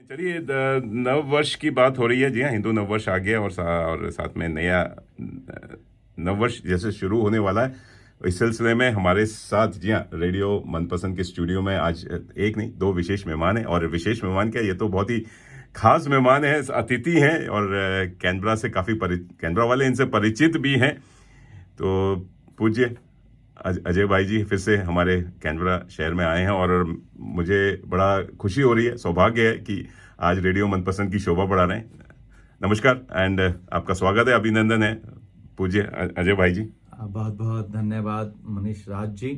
चलिए, नव वर्ष की बात हो रही है। जी हाँ, हिंदू नव वर्ष आ गया और साथ में नया नव वर्ष जैसे शुरू होने वाला है। इस सिलसिले में हमारे साथ, जी हाँ, रेडियो मनपसंद के स्टूडियो में आज एक नहीं दो विशेष मेहमान हैं। और विशेष मेहमान क्या, ये तो बहुत ही खास मेहमान हैं, अतिथि हैं और कैनबरा से काफ़ी कैनबरा वाले इनसे परिचित भी हैं। तो पूज्य अजय भाई जी फिर से हमारे कैनबरा शहर में आए हैं और मुझे बड़ा खुशी हो रही है, सौभाग्य है कि आज रेडियो मनपसंद की शोभा बढ़ा रहे हैं। नमस्कार एंड आपका स्वागत है, अभिनंदन है पूज्य अजय भाई जी। बहुत बहुत धन्यवाद मनीष राज जी।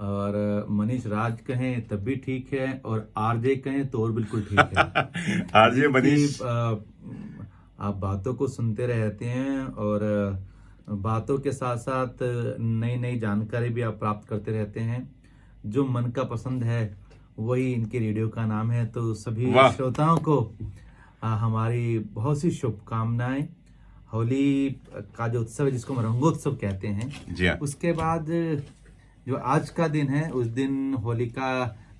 और मनीष राज कहें तब भी ठीक है और आरजे कहें तो और बिल्कुल ठीक है। आरजे मनीष, आप बातों को सुनते रहते हैं और बातों के साथ साथ नई नई जानकारी भी आप प्राप्त करते रहते हैं। जो मन का पसंद है वही इनके रेडियो का नाम है। तो सभी श्रोताओं को हमारी बहुत सी शुभकामनाएं। होली का जो उत्सव है जिसको हम रंगोत्सव कहते हैं, जी हाँ, उसके बाद जो आज का दिन है उस दिन होली का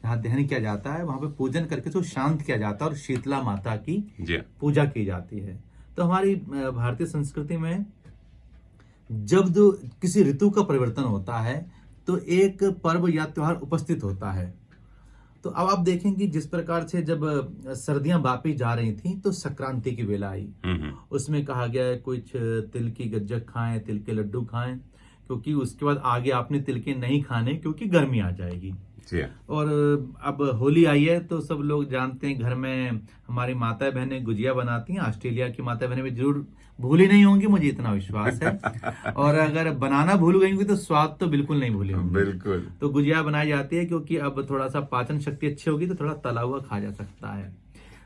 जहाँ दहन किया जाता है वहां पे पूजन करके उसको शांत किया जाता है और शीतला माता की पूजा की जाती है। तो हमारी भारतीय संस्कृति में जब जो किसी ऋतु का परिवर्तन होता है तो एक पर्व या त्योहार उपस्थित होता है। तो अब आप देखेंगे जिस प्रकार से जब सर्दियां वापी जा रही थी तो संक्रांति की वेला आई। उसमें कहा गया है कुछ तिल की गज्जक खाएं, तिल के लड्डू खाएं, क्योंकि उसके बाद आगे आपने तिल के नहीं खाने क्योंकि गर्मी आ जाएगी। और अब होली आई है तो सब लोग जानते हैं घर में हमारी माता बहनें गुजिया बनाती हैं। ऑस्ट्रेलिया की माता बहनें भी जरूर भूली नहीं होंगी, मुझे इतना विश्वास है। और अगर बनाना भूल गई होंगी तो स्वाद तो बिल्कुल नहीं भूली होंगी। बिल्कुल। तो गुजिया बनाई जाती है क्योंकि अब थोड़ा सा पाचन शक्ति अच्छी होगी तो थोड़ा तला हुआ खा जा सकता है।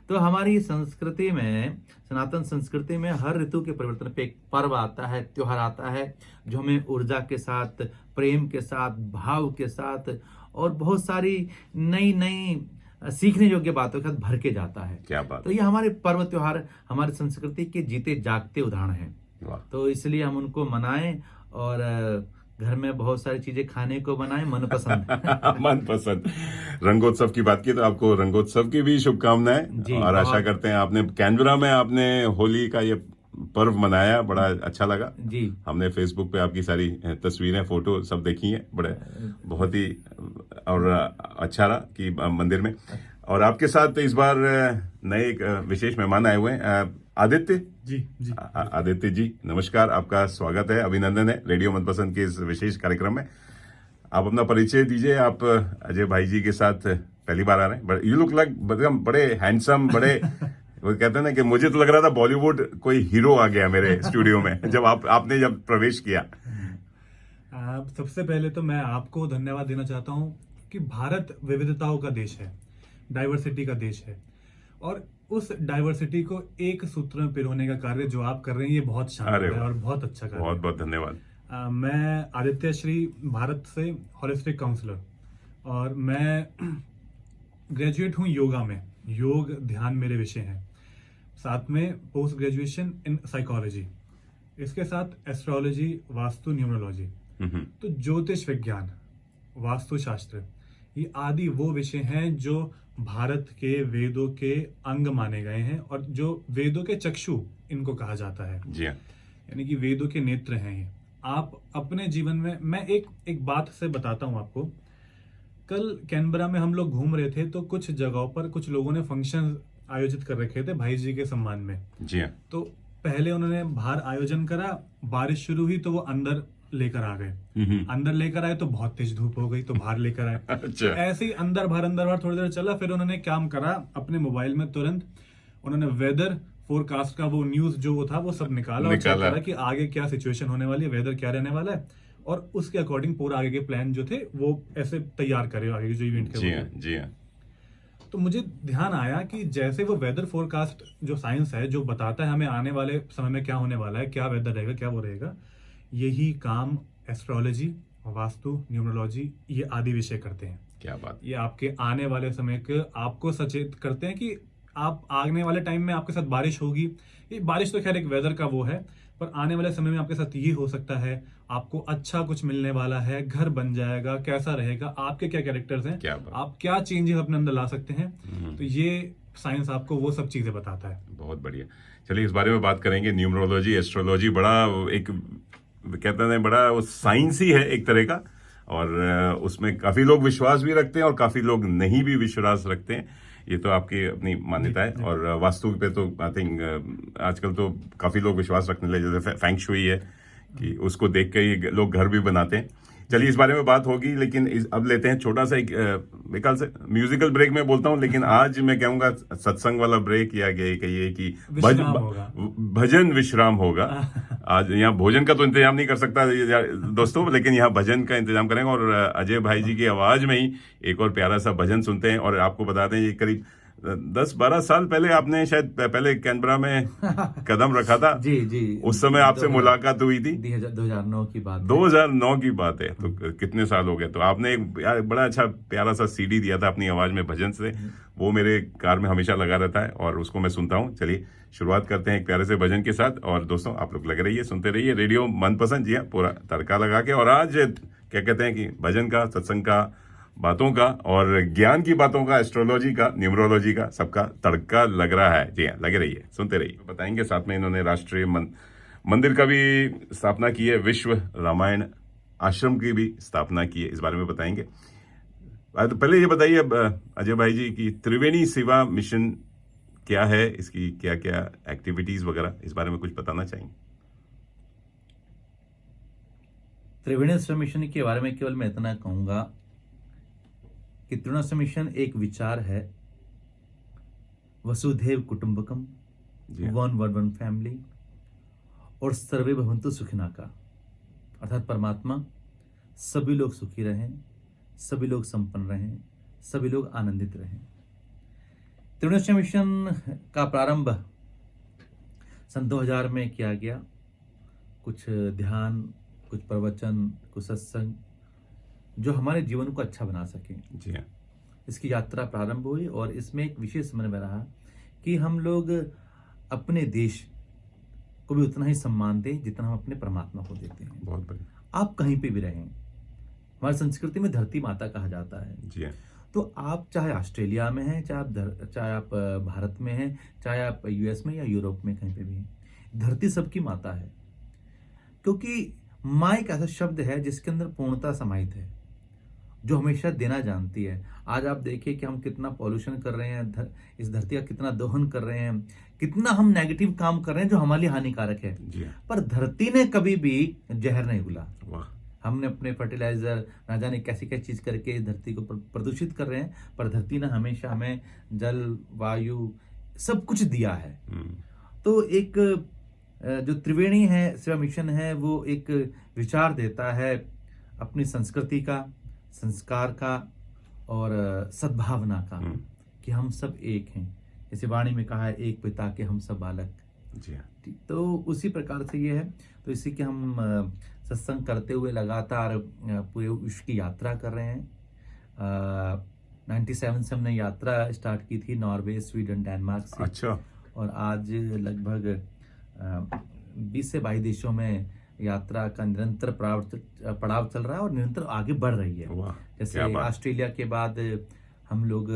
तो हमारी संस्कृति में, सनातन संस्कृति में हर ऋतु के परिवर्तन पे एक पर्व आता है, त्योहार आता है जो हमें ऊर्जा के साथ, प्रेम के साथ, भाव के साथ और बहुत सारी नई नई सीखने योग्य बातों के साथ भर के जाता है। क्या बात। तो ये हमारे पर्व त्योहार हमारी संस्कृति के जीते जागते उदाहरण हैं। तो इसलिए हम उनको मनाएं और घर में बहुत सारी चीजें खाने को बनाएं मनपसंद। मनपसंद रंगोत्सव की बात की तो आपको रंगोत्सव की भी शुभकामनाएं और आशा करते हैं आपने कैनबरा में आपने होली का ये पर्व मनाया, बड़ा अच्छा लगा जी। हमने फेसबुक पे आपकी सारी तस्वीरें, फोटो सब देखी हैं, बड़े बहुत ही और अच्छा रहा कि मंदिर में। और आपके साथ इस बार नए एक विशेष मेहमान आए हुए हैं, आदित्य जी। आदित्य जी नमस्कार, आपका स्वागत है, अभिनंदन है रेडियो मनपसंद के इस विशेष कार्यक्रम में। आप अपना परिचय दीजिए। आप अजय भाई जी के साथ पहली बार आ रहे हैं। यू लुक लाइक बड़े हैंडसम, बड़े वो कहते हैं ना कि मुझे तो लग रहा था बॉलीवुड कोई हीरो आ गया मेरे स्टूडियो में जब आपने जब प्रवेश किया। सबसे पहले तो मैं आपको धन्यवाद देना चाहता हूं कि भारत विविधताओं का देश है, डाइवर्सिटी का देश है और उस डाइवर्सिटी को एक सूत्र में पिरोने का कार्य जो आप कर रहे हैं ये बहुत शानदार है और बहुत अच्छा कार्य। बहुत बहुत धन्यवाद। मैं आदित्य श्री, भारत से होलिस्टिक काउंसलर, और मैं ग्रेजुएट हूँ योगा में। योग ध्यान मेरे विषय हैं। साथ में पोस्ट ग्रेजुएशन इन साइकोलॉजी, इसके साथ एस्ट्रोलॉजी, वास्तु, न्यूमरोलॉजी। तो ज्योतिष विज्ञान, वास्तुशास्त्र, ये आदि वो विषय हैं जो भारत के वेदों के अंग माने गए हैं और जो वेदों के चक्षु इनको कहा जाता है। जी हाँ। यानी कि वेदों के नेत्र हैं ये। आप अपने जीवन में, मैं एक बात से बताता हूं आपको। कल कैनबरा में हम लोग घूम रहे थे तो कुछ जगहों पर कुछ लोगों ने फंक्शन आयोजित कर रखे थे भाई जी के सम्मान में। जी हाँ। तो पहले उन्होंने बाहर आयोजन करा, बारिश शुरू हुई तो वो अंदर लेकर आ गए। अंदर लेकर आए तो बहुत तेज धूप हो गई तो बाहर लेकर आए। अच्छा। ऐसे ही अंदर बाहर थोड़ी देर चला, फिर उन्होंने काम करा अपने मोबाइल में, तुरंत उन्होंने वेदर फोरकास्ट का वो न्यूज जो वो था वो सब निकाला और चेक करा कि आगे क्या सिचुएशन होने वाली है, वेदर क्या रहने वाला है, और उसके अकॉर्डिंग पूरा आगे के प्लान जो थे वो ऐसे तैयार करे आगे जो इवेंट के। जी हाँ। तो मुझे ध्यान आया कि जैसे वो वेदर फोरकास्ट जो साइंस है जो बताता है हमें आने वाले समय में क्या होने वाला है, क्या वेदर रहेगा, क्या वो रहेगा, यही काम एस्ट्रोलॉजी, वास्तु, न्यूमरोलॉजी, ये आदि विषय करते हैं। क्या बात। ये आपके आने वाले समय के आपको सचेत करते हैं कि आप आने वाले टाइम में आपके साथ बारिश होगी। ये बारिश तो खैर एक वेदर का वो है, पर आने वाले समय में आपके साथ ये हो सकता है, आपको अच्छा कुछ मिलने वाला है, घर बन जाएगा, कैसा रहेगा, आपके क्या कैरेक्टर्स हैं, आप क्या चेंजेस अपने अंदर ला सकते हैं। तो ये साइंस आपको वो सब चीजें बताता है। बहुत बढ़िया। चलिए इस बारे में बात करेंगे। न्यूमरोलॉजी, एस्ट्रोलॉजी बड़ा एक कहते हैं बड़ा वो साइंस ही है एक तरह का, और उसमें काफी लोग विश्वास भी रखते हैं और काफी लोग नहीं भी विश्वास रखते हैं। ये तो आपकी अपनी मान्यता है। और वास्तु पे तो आई थिंक आजकल तो काफी लोग विश्वास रखने लगे, जैसे फेंग शुई है कि उसको देख के ही लोग घर भी बनाते हैं। चलिए इस बारे में बात होगी, लेकिन अब लेते हैं छोटा सा एक मेरे ख्याल से म्यूजिकल ब्रेक में बोलता हूँ, लेकिन आज मैं कहूंगा सत्संग वाला ब्रेक, या कहिए कि विश्राम होगा। भजन विश्राम होगा। आज यहाँ भोजन का तो इंतजाम नहीं कर सकता दोस्तों, लेकिन यहाँ भजन का इंतजाम करेंगे, और अजय भाई जी की आवाज में ही एक और प्यारा सा भजन सुनते हैं। और आपको बताते हैं ये करीब 10-12 साल पहले आपने शायद पहले कैनबरा में कदम रखा था। जी जी, उस समय आपसे मुलाकात हुई थी। 2009 की बात है। 2009 की बात है, तो कितने साल हो गए। तो आपने एक यार बड़ा अच्छा प्यारा सा सीडी दिया था अपनी आवाज में भजन से, वो मेरे कार में हमेशा लगा रहता है और उसको मैं सुनता हूँ। चलिए शुरुआत करते हैं एक प्यारे से भजन के साथ। और दोस्तों आप लोग लगे रहिए, सुनते रहिए रेडियो मनपसंद। जी हाँ, पूरा तड़का लगा के। और आज क्या कहते हैं कि भजन का, सत्संग का, बातों का और ज्ञान की बातों का, एस्ट्रोलॉजी का, न्यूमरोलॉजी का, सबका तड़का लग रहा है। जी हाँ, लगे रहिए, सुनते रहिए। बताएंगे साथ में इन्होंने राष्ट्रीय मंदिर का भी स्थापना की है, विश्व रामायण आश्रम की भी स्थापना की है, इस बारे में बताएंगे। तो पहले ये बताइए अजय भाई जी की त्रिवेणी सेवा मिशन क्या है, इसकी क्या क्या एक्टिविटीज वगैरह, इस बारे में कुछ बताना चाहेंगे। त्रिवेणी सेवा मिशन के बारे में केवल मैं इतना कहूंगा कि त्रिवेणी सेवा मिशन एक विचार है, वसुधैव कुटुंबकम, वन वर्ल्ड वन फैमिली, और सर्वे भवन्तु सुखिना का, अर्थात परमात्मा सभी लोग सुखी रहें, सभी लोग संपन्न रहें, सभी लोग आनंदित रहें। त्रिवेणी सेवा मिशन का प्रारंभ सन 2000 में किया गया। कुछ ध्यान, कुछ प्रवचन, कुछ सत्संग जो हमारे जीवन को अच्छा बना सके, जी हाँ, इसकी यात्रा प्रारंभ हुई। और इसमें एक विशेष समन्वय रहा कि हम लोग अपने देश को भी उतना ही सम्मान दें जितना हम अपने परमात्मा को देते हैं। बहुत बढ़िया। आप कहीं पे भी रहें, हमारी संस्कृति में धरती माता कहा जाता है। जी हाँ, तो आप चाहे ऑस्ट्रेलिया में हैं, चाहे आप भारत में हैं, चाहे आप यूएस में या यूरोप में, कहीं पे भी हैं, धरती सबकी माता है। क्योंकि माँ एक ऐसा शब्द है जिसके अंदर पूर्णता समाहित है, जो हमेशा देना जानती है। आज आप देखिए कि हम कितना पॉल्यूशन कर रहे हैं, इस धरती का कितना दोहन कर रहे हैं, कितना हम नेगेटिव काम कर रहे हैं जो हमारे लिए हानिकारक है। जी हाँ, पर धरती ने कभी भी जहर नहीं घुला। वाह, हमने अपने फर्टिलाइजर ना जाने कैसी क्या चीज करके इस धरती को प्रदूषित कर रहे हैं, पर धरती ने हमेशा हमें जल, वायु सब कुछ दिया है। तो एक जो त्रिवेणी है सेवा मिशन है, वो एक विचार देता है अपनी संस्कृति का, संस्कार का और सद्भावना का, कि हम सब एक हैं। जैसे वाणी में कहा है, एक पिता के हम सब बालक। जी हाँ, तो उसी प्रकार से ये है। तो इसी के हम सत्संग करते हुए लगातार पूरे विश्व की यात्रा कर रहे हैं। 97 से हमने यात्रा स्टार्ट की थी, नॉर्वे, स्वीडन, डेनमार्क से। अच्छा, और आज लगभग 20 से 22 देशों में यात्रा का निरंतर पड़ाव चल रहा है और निरंतर आगे बढ़ रही है। वाह, जैसे क्या बात। ऑस्ट्रेलिया के बाद हम लोग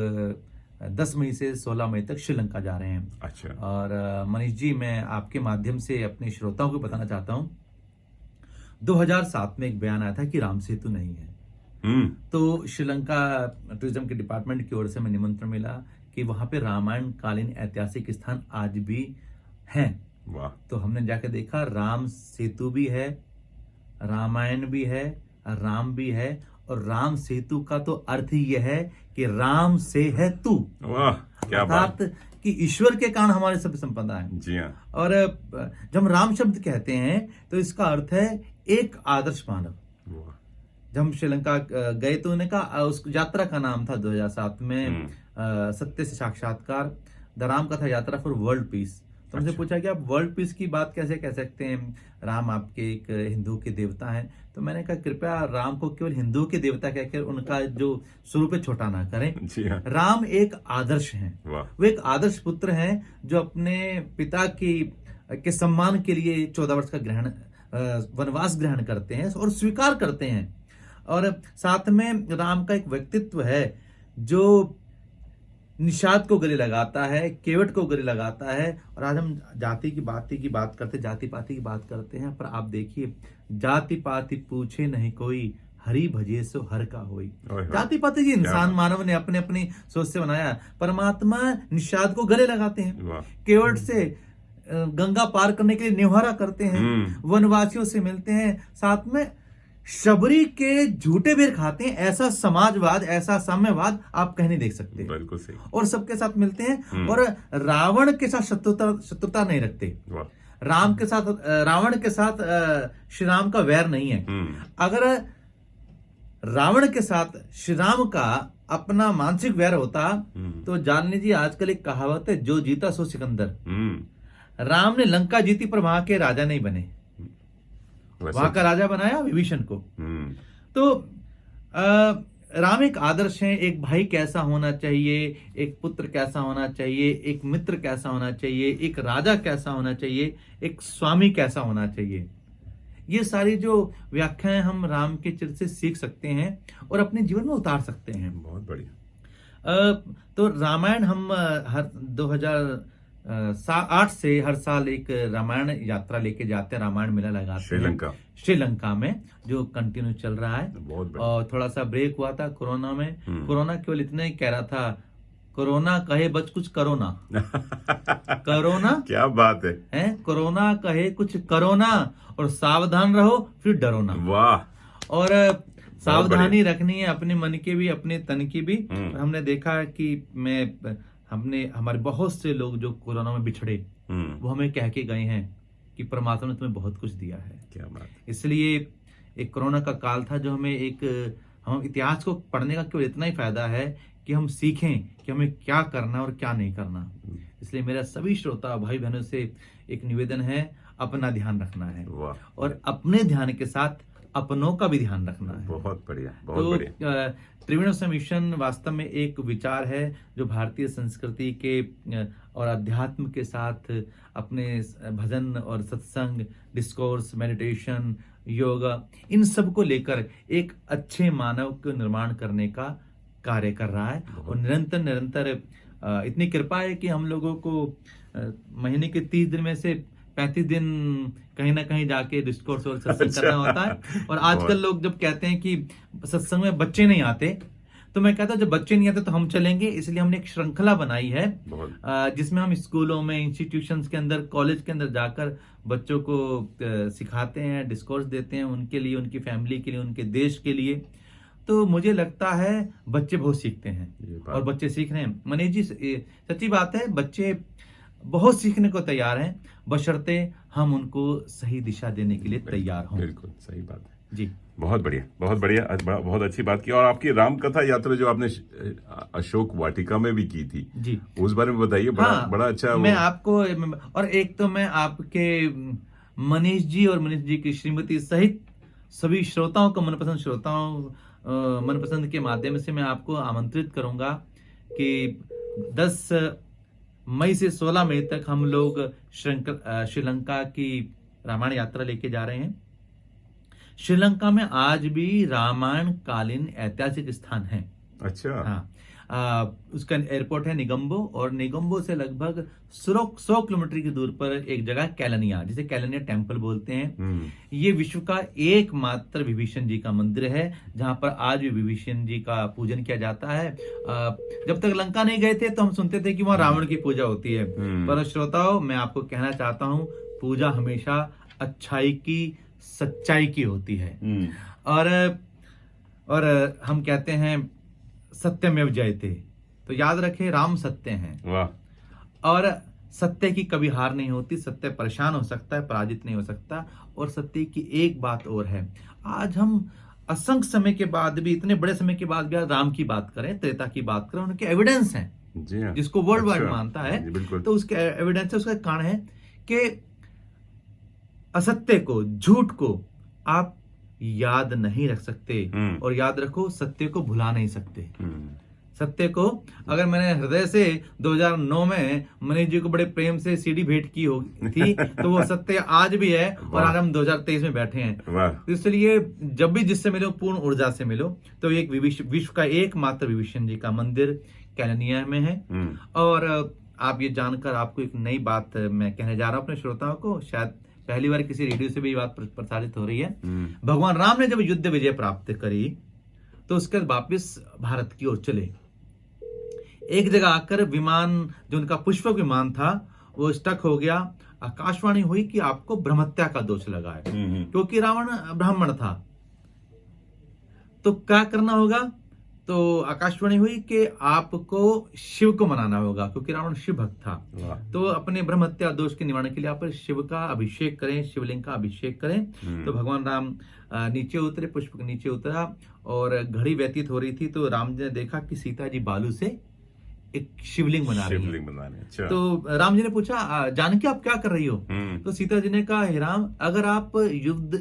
10 मई से 16 मई तक श्रीलंका जा रहे हैं। अच्छा, और मनीष जी, मैं आपके माध्यम से अपने श्रोताओं को बताना चाहता हूँ, 2007 में एक बयान आया था कि राम सेतु नहीं है। तो श्रीलंका टूरिज्म के डिपार्टमेंट की ओर से हमें निमंत्रण मिला कि वहां पे रामायण कालीन ऐतिहासिक स्थान आज भी हैं। वाह, तो हमने जाकर देखा, राम सेतु भी है, रामायण भी है, राम भी है। और राम सेतु का तो अर्थ ही यह है कि राम से है तू। वाह, क्या बात। अर्थात कि ईश्वर के कारण हमारे सब संपदा है। जी हाँ, और जब हम राम शब्द कहते हैं तो इसका अर्थ है एक आदर्श मानव। वाह, जब हम श्रीलंका गए तो उन्होंने कहा, उस यात्रा का नाम था 2007 में सत्य से साक्षात्कार। द राम कथा यात्रा फॉर वर्ल्ड पीस। तो उनसे पूछा कि आप वर्ल्ड पीस की बात कैसे कह सकते हैं, राम आपके एक हिंदू के देवता हैं। तो मैंने कहा, कृपया राम को केवल हिंदू के देवता कहकर उनका जो स्वरूप है छोटा ना करें। जी हाँ, राम एक आदर्श हैं, वाह, वो एक आदर्श पुत्र हैं जो अपने पिता के सम्मान के लिए 14 वर्ष का वनवास ग्रहण करते हैं और स्वीकार करते हैं। और साथ में राम का एक व्यक्तित्व है जो निषाद को गले लगाता है, केवट को गले लगाता है। और आज हम जाति की बात करते, जाति पाति की बात करते हैं, पर आप देखिए, जाति पाति पूछे नहीं कोई, हरि भजे सो हर का होई। जाति पाति की इंसान मानव ने अपने अपनी सोच से बनाया। परमात्मा निषाद को गले लगाते हैं, केवट से गंगा पार करने के लिए निवारा करते हैं, वनवासियों से मिलते हैं, साथ में शबरी के झूठे बेर खाते हैं। ऐसा समाजवाद, ऐसा साम्यवाद आप कहीं नहीं देख सकते। बिल्कुल सही। और सबके साथ मिलते हैं, और रावण के साथ शत्रुता नहीं रखते। रावण के साथ श्री राम का वैर नहीं है। अगर रावण के साथ श्री राम का अपना मानसिक वैर होता तो जान लीजिए, आजकल एक कहावत है, जो जीता सो सिकंदर। राम ने लंका जीती पर वहां के राजा नहीं बने, वहां का राजा बनाया विभीषण को। तो राम एक आदर्श है। एक भाई कैसा होना चाहिए, एक पुत्र कैसा होना चाहिए, एक मित्र कैसा होना चाहिए, एक राजा कैसा होना चाहिए, एक स्वामी कैसा होना चाहिए, ये सारी जो व्याख्याएं हम राम के चरित्र से सीख सकते हैं और अपने जीवन में उतार सकते हैं। बहुत बढ़िया। तो रामायण हम हर 2008 से हर साल एक रामायण यात्रा लेके जाते हैं, रामायण मेला लगाते हैं श्रीलंका में, जो कंटिन्यू चल रहा है। और थोड़ा सा ब्रेक हुआ था कोरोना में। कोरोना केवल इतना ही कह रहा था, कोरोना कहे बच कुछ करो ना। कोरोना क्या बात है, कोरोना कहे कुछ करो ना, और सावधान रहो फिर डरो ना। वाह। और सावधानी रखनी है, अपने मन की भी, अपने तन की भी। हमने देखा कि हमारे बहुत से लोग जो कोरोना में बिछड़े, वो हमें कह के गए हैं कि परमात्मा ने तुम्हें बहुत कुछ दिया है। क्या बात। इसलिए एक कोरोना का काल था, जो हमें हम इतिहास को पढ़ने का केवल इतना ही फायदा है कि हम सीखें कि हमें क्या करना और क्या नहीं करना। इसलिए मेरा सभी श्रोता भाई बहनों से एक निवेदन है, अपना ध्यान रखना है, और अपने ध्यान के साथ अपनों का भी ध्यान रखना है। बहुत बढ़िया, बहुत बढ़िया। त्रिवेणी मिशन वास्तव में एक विचार है जो भारतीय संस्कृति के और अध्यात्म के साथ अपने भजन और सत्संग, डिस्कोर्स, मेडिटेशन, योगा, इन सब को लेकर एक अच्छे मानव को निर्माण करने का कार्य कर रहा है। और निरंतर इतनी कृपा है कि हम लोगों को महीने के 30 दिन में से 35 दिन कहीं ना कहीं जाके डिस्कोर्स और सत्संग करना होता है। और आजकल लोग जब कहते हैं कि सत्संग में बच्चे नहीं आते, तो मैं कहता हूँ जब बच्चे नहीं आते तो हम चलेंगे। इसलिए हमने एक श्रृंखला बनाई है, जिसमें हम स्कूलों में, इंस्टीट्यूशंस के अंदर, कॉलेज के अंदर जाकर बच्चों को सिखाते हैं, डिस्कोर्स देते हैं, उनके लिए, उनकी फैमिली के लिए, उनके देश के लिए। तो मुझे लगता है बच्चे बहुत सीखते हैं, और बच्चे सीख रहे हैं। मनीष जी, सच्ची बात है, बच्चे बहुत सीखने को तैयार हैं, बशर्ते हम उनको सही दिशा देने के लिए तैयार हों। बिल्कुल सही बात है जी। बहुत बढ़िया, बहुत बढ़िया, बहुत अच्छी बात की। और आपकी राम कथा यात्रा जो आपने अशोक वाटिका में भी की थी जी, उस बारे में बताइए। बड़ा अच्छा। मैं आपको, और एक तो मैं आपके मनीष जी और मनीष जी की श्रीमती सहित सभी श्रोताओं को, मनपसंद के माध्यम से मैं आपको आमंत्रित करूंगा कि 10 मई से 16 मई तक हम लोग श्रीलंका की रामायण यात्रा लेके जा रहे हैं। श्रीलंका में आज भी रामायण कालीन ऐतिहासिक स्थान है। अच्छा। हाँ, उसका एयरपोर्ट है निगम्बो, और निगम्बो से लगभग 100 किलोमीटर की दूर पर एक जगह कैलनिया, जिसे कैलनिया टेम्पल बोलते हैं। ये विश्व का एकमात्र विभीषण जी का मंदिर है, जहां पर आज भी विभीषण जी का पूजन किया जाता है। जब तक लंका नहीं गए थे तो हम सुनते थे कि वहां रावण की पूजा होती है, पर श्रोताओं, मैं आपको कहना चाहता हूं, पूजा हमेशा अच्छाई की, सच्चाई की होती है। और हम कहते हैं सत्यमेव जयते, तो याद रखें, राम सत्य हैं। वाह। और सत्य की कभी हार नहीं होती। सत्य परेशान हो सकता है, पराजित नहीं हो सकता। और सत्य की एक बात और है, आज हम असंख्य समय के बाद भी, इतने बड़े समय के बाद भी राम की बात करें, त्रेता की बात करें, उनके एविडेंस हैं जिसको वर्ल्ड वाइड मानता है। तो उसके एविडेंस है, उसका कारण है कि असत्य को, झूठ को आप याद नहीं रख सकते, और याद रखो, सत्य को भुला नहीं सकते। सत्य को अगर मैंने हृदय से 2009 में मनीष जी को बड़े प्रेम से सीडी भेंट की होगी थी तो वो सत्य आज भी है और आज हम 2023 में बैठे हैं। वाह। तो इसलिए जब भी जिससे मिलो पूर्ण ऊर्जा से मिलो। तो एक विश्व का एकमात्र विभीषण जी का मंदिर कैलेनिया में है। और आप ये जानकर आपको एक नई बात मैं कहने जा रहा हूं अपने श्रोताओं को, शायद पहली बार किसी रेडियो से भी ये बात प्रसारित हो रही है। भगवान राम ने जब युद्ध विजय प्राप्त करी तो उसके बाद वापिस भारत की ओर चले। एक जगह आकर विमान जो उनका पुष्पक विमान था वो स्टक हो गया। आकाशवाणी हुई कि आपको ब्रह्मत्या का दोष लगा है क्योंकि रावण ब्राह्मण था। तो क्या करना होगा? तो आकाशवाणी हुई कि आपको शिव को मनाना होगा क्योंकि रावण शिव भक्त था। तो अपने ब्रह्मत्या दोष के निवारण के लिए आप शिव का अभिषेक करें, शिवलिंग का अभिषेक करें। तो भगवान राम नीचे उतरे, पुष्प के नीचे उतरा और घड़ी व्यतीत हो रही थी तो राम जी ने देखा कि सीता जी बालू से एक शिवलिंग बना रही है। अच्छा। तो राम जी ने पूछा जानकी आप क्या कर रही हो? तो सीता जी ने कहा हे राम, अगर आप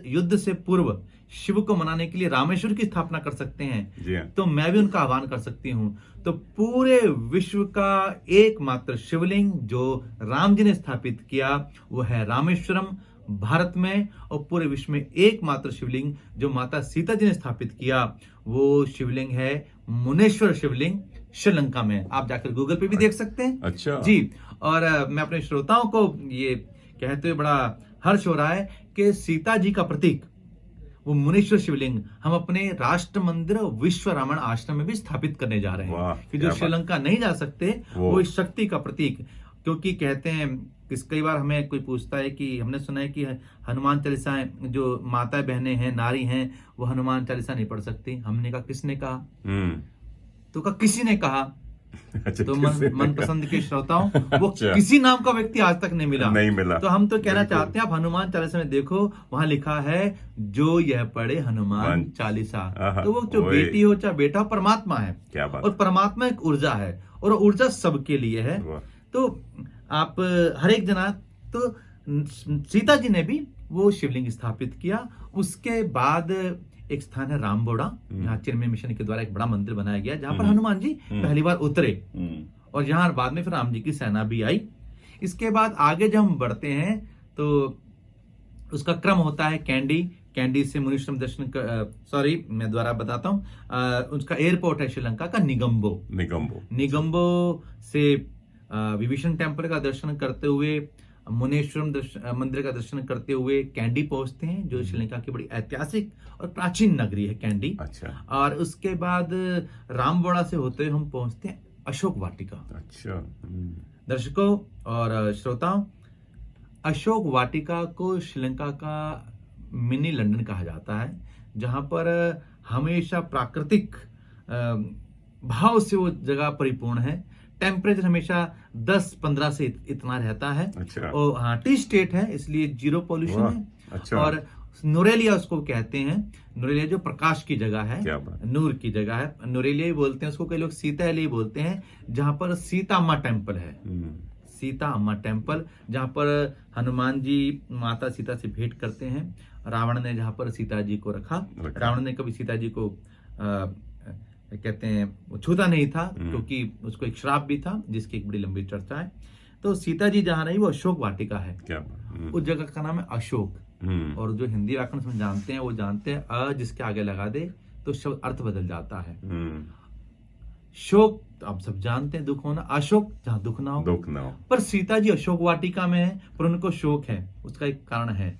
युद्ध से पूर्व शिव को मनाने के लिए रामेश्वर की स्थापना कर सकते हैं तो मैं भी उनका आह्वान कर सकती हूँ। तो पूरे विश्व का एकमात्र शिवलिंग जो राम जी ने स्थापित किया वो है रामेश्वरम भारत में। और पूरे विश्व में एकमात्र शिवलिंग जो माता सीता जी ने स्थापित किया वो शिवलिंग है मुनेश्वर शिवलिंग श्रीलंका में। आप जाकर गूगल पे भी देख सकते हैं। अच्छा जी। और मैं अपने श्रोताओं को ये कहते हुए बड़ा हर्ष हो रहा है कि सीता जी का प्रतीक वो मुनीश्वर शिवलिंग हम अपने राष्ट्र मंदिर विश्व रामायण आश्रम में भी स्थापित करने जा रहे हैं कि जो श्रीलंका नहीं जा सकते वो इस शक्ति का प्रतीक। क्योंकि कहते हैं कई बार हमें कोई पूछता है कि हमने सुना है कि हनुमान चालीसा जो माता बहनें हैं, नारी हैं, वो हनुमान चालीसा नहीं पढ़ सकती। हमने कहा किसने कहा? तो कहा किसी ने कहा। अच्छा, तो मनपसंद के श्रोताओं वो किसी नाम का व्यक्ति आज तक नहीं मिला। तो हम तो कहना चाहते हैं आप हनुमान चालीसा में देखो, वहां लिखा है जो यह पढ़े हनुमान चालीसा। तो वो जो बेटी हो चाहे बेटा परमात्मा है। क्या बात। और परमात्मा एक ऊर्जा है और ऊर्जा सबके लिए है। तो आप हर एक जना, तो सीता जी ने भी वो शिवलिंग स्थापित किया। उसके बाद एक स्थान है रामबोड़ा, जहाँ चिन्मय मिशन के द्वारा एक बड़ा मंदिर बनाया गया जहां पर हनुमान जी पहली बार उतरे और जहां बाद में फिर राम जी की सेना भी आई। इसके बाद आगे जब हम बढ़ते हैं तो उसका क्रम होता है कैंडी से मुनीश्वरम दर्शन सॉरी मैं द्वारा बताता हूँ। उसका एयरपोर्ट है श्रीलंका का निगम्बो से विभीषण टेम्पल का दर्शन करते हुए मुनेश्वरम मंदिर का दर्शन करते हुए कैंडी पहुंचते हैं जो श्रीलंका की बड़ी ऐतिहासिक और प्राचीन नगरी है कैंडी। अच्छा। और उसके बाद रामबोड़ा से होते हुए हम पहुंचते हैं अशोक वाटिका। अच्छा। दर्शकों और श्रोताओं, अशोक वाटिका को श्रीलंका का मिनी लंदन कहा जाता है, जहां पर हमेशा प्राकृतिक भाव से वो जगह परिपूर्ण है। टेम्परेचर हमेशा 10-15 से इतना रहता है। अच्छा। और हाँ, टी स्टेट है इसलिए जीरो पॉल्यूशन है। अच्छा। और नोरेलिया उसको कहते हैं। नोरेलिया जो प्रकाश की जगह है, नूर की जगह है, नोरेलिया ही बोलते हैं उसको। कई लोग सीता अली बोलते हैं, जहां पर सीता अम्मा टेम्पल है। सीता अम्मा टेम्पल जहां पर हनुमान जी माता सीता से भेंट करते हैं। रावण ने जहां पर सीता जी को रखा, रावण ने कभी सीता जी को कहते हैं छूता नहीं था क्योंकि उसको एक श्राप भी था जिसकी एक बड़ी लंबी चर्चा है। तो सीता जी जहां रही वो अशोक वाटिका है। उस जगह का नाम है अशोक। और जो हिंदी व्याकरण में जानते हैं वो जानते हैं अ जिसके आगे लगा दे तो शब्द अर्थ बदल जाता है। शोक तो आप सब जानते हैं दुख होना, अशोक जहां दुख ना हो। पर सीता जी अशोक वाटिका में है पर उनको शोक है। उसका एक कारण है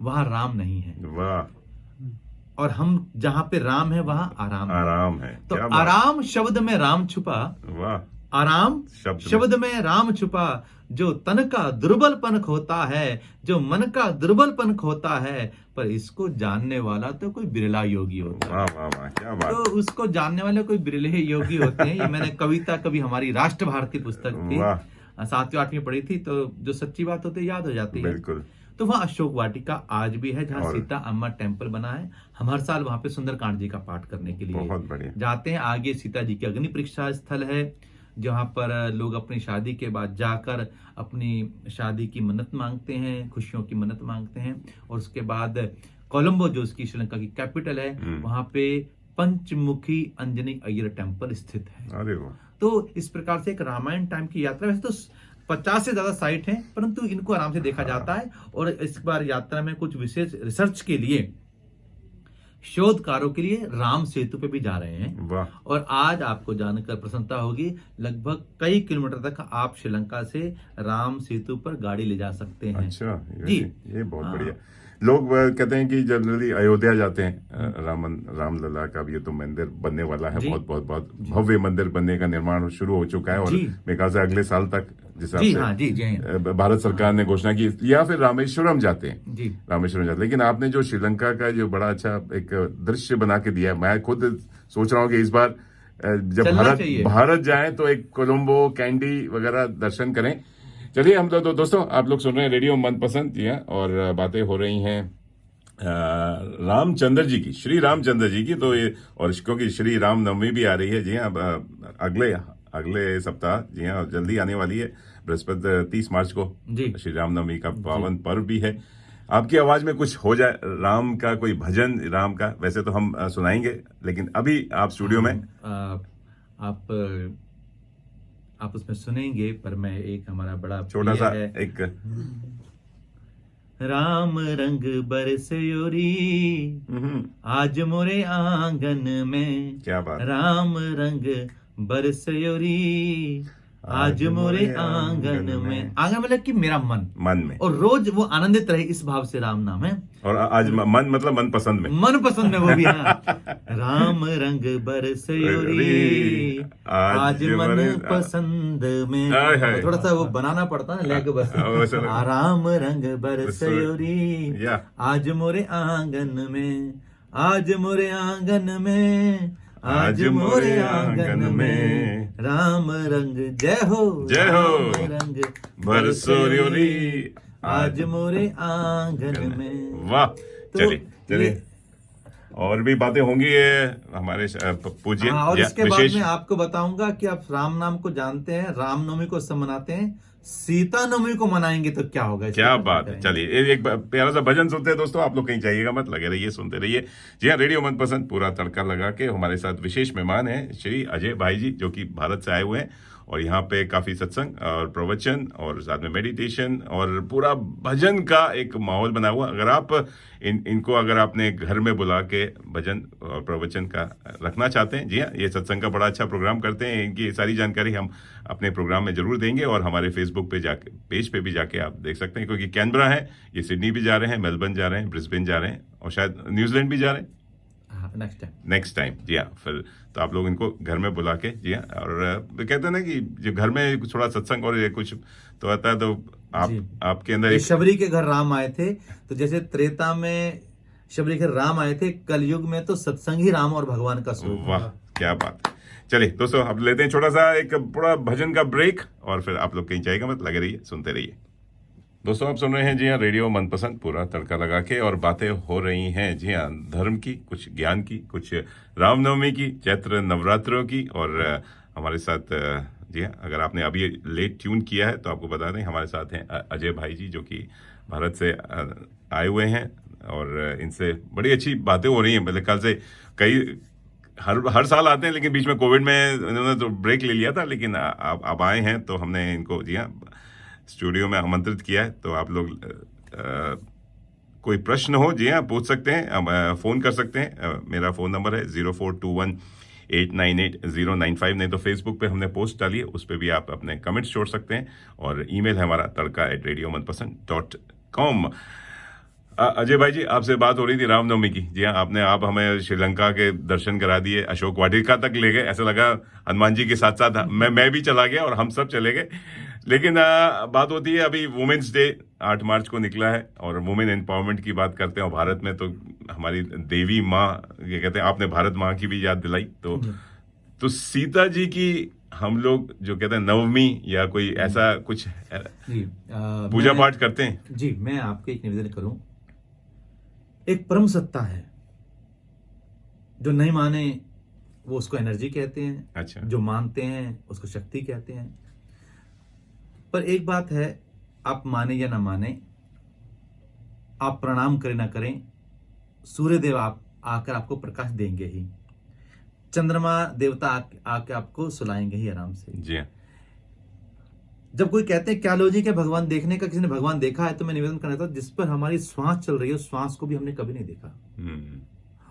वहां राम नहीं है। वाह। और हम जहां पे राम है वहां आराम है। तो आराम शब्द में राम छुपा। वाह। आराम शब्द में राम छुपा। जो तन का दुर्बलपन होता है, जो मन का दुर्बलपन होता है, पर इसको जानने वाला तो कोई बिरला योगी होता है। वाह वाह वाह, क्या बात। तो उसको जानने वाले कोई बिरले योगी होते हैं। ये मैंने कविता कभी हमारी राष्ट्र भारती पुस्तक थी 7वीं 8वीं पढ़ी थी, तो जो सच्ची बात होती है याद हो जाती है। बिल्कुल। तो वहाँ अशोक वाटिका आज भी है जहाँ सीता अम्मा टेम्पल बना है। हम हर साल वहां पे सुंदरकांड जी का पाठ करने के लिए जाते हैं। आगे सीता जी की अग्नि परीक्षा स्थल है जहां पर लोग अपनी शादी के बाद जाकर अपनी शादी की मन्नत मांगते हैं, खुशियों की मन्नत मांगते हैं। और उसके बाद कोलंबो जो उसकी श्रीलंका की कैपिटल है वहां पे पंचमुखी अंजनी अय्यर टेम्पल स्थित है। अरे वाह। तो इस प्रकार से एक रामायण टाइम की यात्रा, वैसे तो 50 से ज्यादा साइट हैं, परंतु इनको आराम से देखा जाता है। और इस बार यात्रा में कुछ विशेष रिसर्च के लिए, शोधकारों के लिए राम सेतु पे भी जा रहे हैं। वाह। और आज आपको जानकर प्रसन्नता होगी, लगभग कई किलोमीटर तक आप श्रीलंका से राम सेतु पर गाड़ी ले जा सकते हैं। अच्छा, जी। ये बहुत हाँ। बढ़िया। लोग कहते हैं कि जनरली अयोध्या जाते हैं, रामलला का भी ये तो मंदिर बनने वाला है, जी। बहुत भव्य मंदिर बनने का निर्माण शुरू हो चुका है। और जी। मेरे ख्याल से अगले साल तक जिस जी हिसाब हाँ, जी जी से भारत सरकार ने घोषणा की, या फिर रामेश्वरम जाते हैं। जी। रामेश्वरम जाते, लेकिन आपने जो श्रीलंका का जो बड़ा अच्छा एक दृश्य बना के दिया है, मैं खुद सोच रहा हूँ कि इस बार जब चलना चाहिए। भारत जाएं तो एक कोलंबो, कैंडी वगैरह दर्शन करें। चलिए, हम तो दोस्तों, आप लोग सुन रहे हैं रेडियो मनपसंद जी हाँ, और बातें हो रही हैं रामचंद्र जी की, श्री रामचंद्र जी की। तो ये, और क्योंकि श्री राम नवमी भी आ रही है जी हाँ, अगले सप्ताह जी हाँ, जल्दी आने वाली है, बृहस्पति 30 मार्च को जी। श्री राम नवमी का पावन पर्व भी है। आपकी आवाज में कुछ हो जाए राम का, कोई भजन राम का, वैसे तो हम सुनाएंगे, लेकिन अभी आप स्टूडियो में आप उसमें सुनेंगे, पर मैं एक हमारा बड़ा छोटा सा है, एक राम रंग बरसयोरी आज मोरे आंगन में, क्या बात। राम रंग बरसयोरी आज मोरे आंगन में। आंगन मतलब कि मेरा मन में, और रोज वो आनंदित रहे, इस भाव से राम नाम है। और आज मन मतलब मन पसंद में, मन पसंद में वो भी। हाँ। राम रंग बरसयोरी आज मन पसंद में। थोड़ा सा वो बनाना पड़ता है लैग बस। राम रंग बरसयोरी आज मोरे आंगन में, आज मोरे आंगन में, आज मोरे आंगन में, राम रंग जय हो, जय हो, राम रंग बरसोरी आज मोरे आंगन में। वाह। चलिए और भी बातें होंगी ये हमारे पूज्य। और इसके बाद मैं आपको बताऊंगा कि आप राम नाम को जानते हैं, रामनवमी को सब मनाते हैं, सीता नवमी को मनाएंगे तो क्या होगा। क्या बात है। चलिए एक प्यारा सा भजन सुनते हैं दोस्तों, आप लोग कहीं जाइएगा मत, लगे रहिए, सुनते रहिए। जी हाँ, रेडियो मनपसंद पूरा तड़का लगा के हमारे साथ विशेष मेहमान हैं श्री अजय भाई जी, जो कि भारत से आए हुए हैं, और यहाँ पे काफी सत्संग और प्रवचन और साथ में मेडिटेशन और पूरा भजन का एक माहौल बना हुआ। अगर आप इनको अगर आपने घर में बुला के भजन और प्रवचन का रखना चाहते हैं, जी हाँ, ये सत्संग का बड़ा अच्छा प्रोग्राम करते हैं। इनकी सारी जानकारी हम अपने प्रोग्राम में जरूर देंगे, और हमारे फेसबुक पे जाके, पेज पे भी जाके आप देख सकते हैं, क्योंकि कैनबरा है, ये सिडनी भी जा रहे हैं, मेलबर्न जा रहे हैं, ब्रिस्बेन जा रहे हैं, और शायद न्यूजीलैंड भी जा रहे हैं नेक्स्ट टाइम। जी हाँ, फिर तो आप लोग इनको घर में बुला के, जी हाँ, और कहते हैं ना कि जो घर में थोड़ा सत्संग और ये कुछ तो आता है, तो आपके अंदर शबरी के घर राम आए थे, तो जैसे त्रेता में शबरी के राम आए थे, कलयुग में तो सत्संग ही राम और भगवान का स्वरूप। वाह, क्या बात है। चलिए दोस्तों, अब लेते हैं छोटा सा एक पूरा भजन का ब्रेक, और फिर आप लोग कहीं जाएगा मत, लगे रहिए, सुनते रहिए। दोस्तों, आप सुन रहे हैं जी हाँ रेडियो मनपसंद पूरा तड़का लगा के, और बातें हो रही हैं जी हाँ धर्म की, कुछ ज्ञान की, कुछ रामनवमी की, चैत्र नवरात्रों की। और हमारे साथ जी हाँ, अगर आपने अभी लेट ट्यून किया है तो आपको बता दें, हमारे साथ हैं अजय भाई जी, जो कि भारत से आए हुए हैं, और इनसे बड़ी अच्छी बातें हो रही हैं। मेरे ख्याल से कई हर साल आते हैं, लेकिन बीच में कोविड में इन्होंने तो ब्रेक ले लिया था, लेकिन अब आए हैं तो हमने इनको जी हाँ स्टूडियो में आमंत्रित किया है। तो आप लोग कोई प्रश्न हो जी हाँ पूछ सकते हैं, फ़ोन कर सकते हैं। मेरा फ़ोन नंबर है 0421898095। नहीं तो फेसबुक पे हमने पोस्ट डाली है, उस पर भी आप अपने कमेंट्स छोड़ सकते हैं, और ईमेल है हमारा tadka@radiomanpasand.com। अजय भाई जी, आपसे बात हो रही थी रामनवमी की। जी हाँ, आप हमें श्रीलंका के दर्शन करा दिए, अशोक वाटिका तक ले गए, ऐसा लगा हनुमान जी के साथ साथ मैं भी चला गया और हम सब चले गए। लेकिन बात होती है, अभी वुमेन्स डे 8 मार्च को निकला है, और वुमेन एम्पावरमेंट की बात करते हैं, और भारत में तो हमारी देवी माँ, ये कहते हैं, आपने भारत माँ की भी याद दिलाई, तो सीता जी की हम लोग जो कहते हैं नवमी या कोई ऐसा कुछ पूजा पाठ करते हैं। जी, मैं आपके एक निवेदन करूं, एक परम सत्ता है, जो नहीं माने वो उसको एनर्जी कहते हैं। अच्छा। जो मानते हैं उसको शक्ति कहते हैं। पर एक बात है, आप माने या ना माने, आप प्रणाम करें ना करें, सूर्यदेव आप आकर आपको प्रकाश देंगे ही। चंद्रमा देवता आके आपको सुलाएंगे ही आराम से। जी हाँ। जब कोई कहते हैं क्या लॉजिक है भगवान देखने का, किसी ने भगवान देखा है, तो मैं निवेदन करना चाहता हूं, जिस पर हमारी श्वास चल रही है उस श्वास को भी हमने कभी नहीं देखा।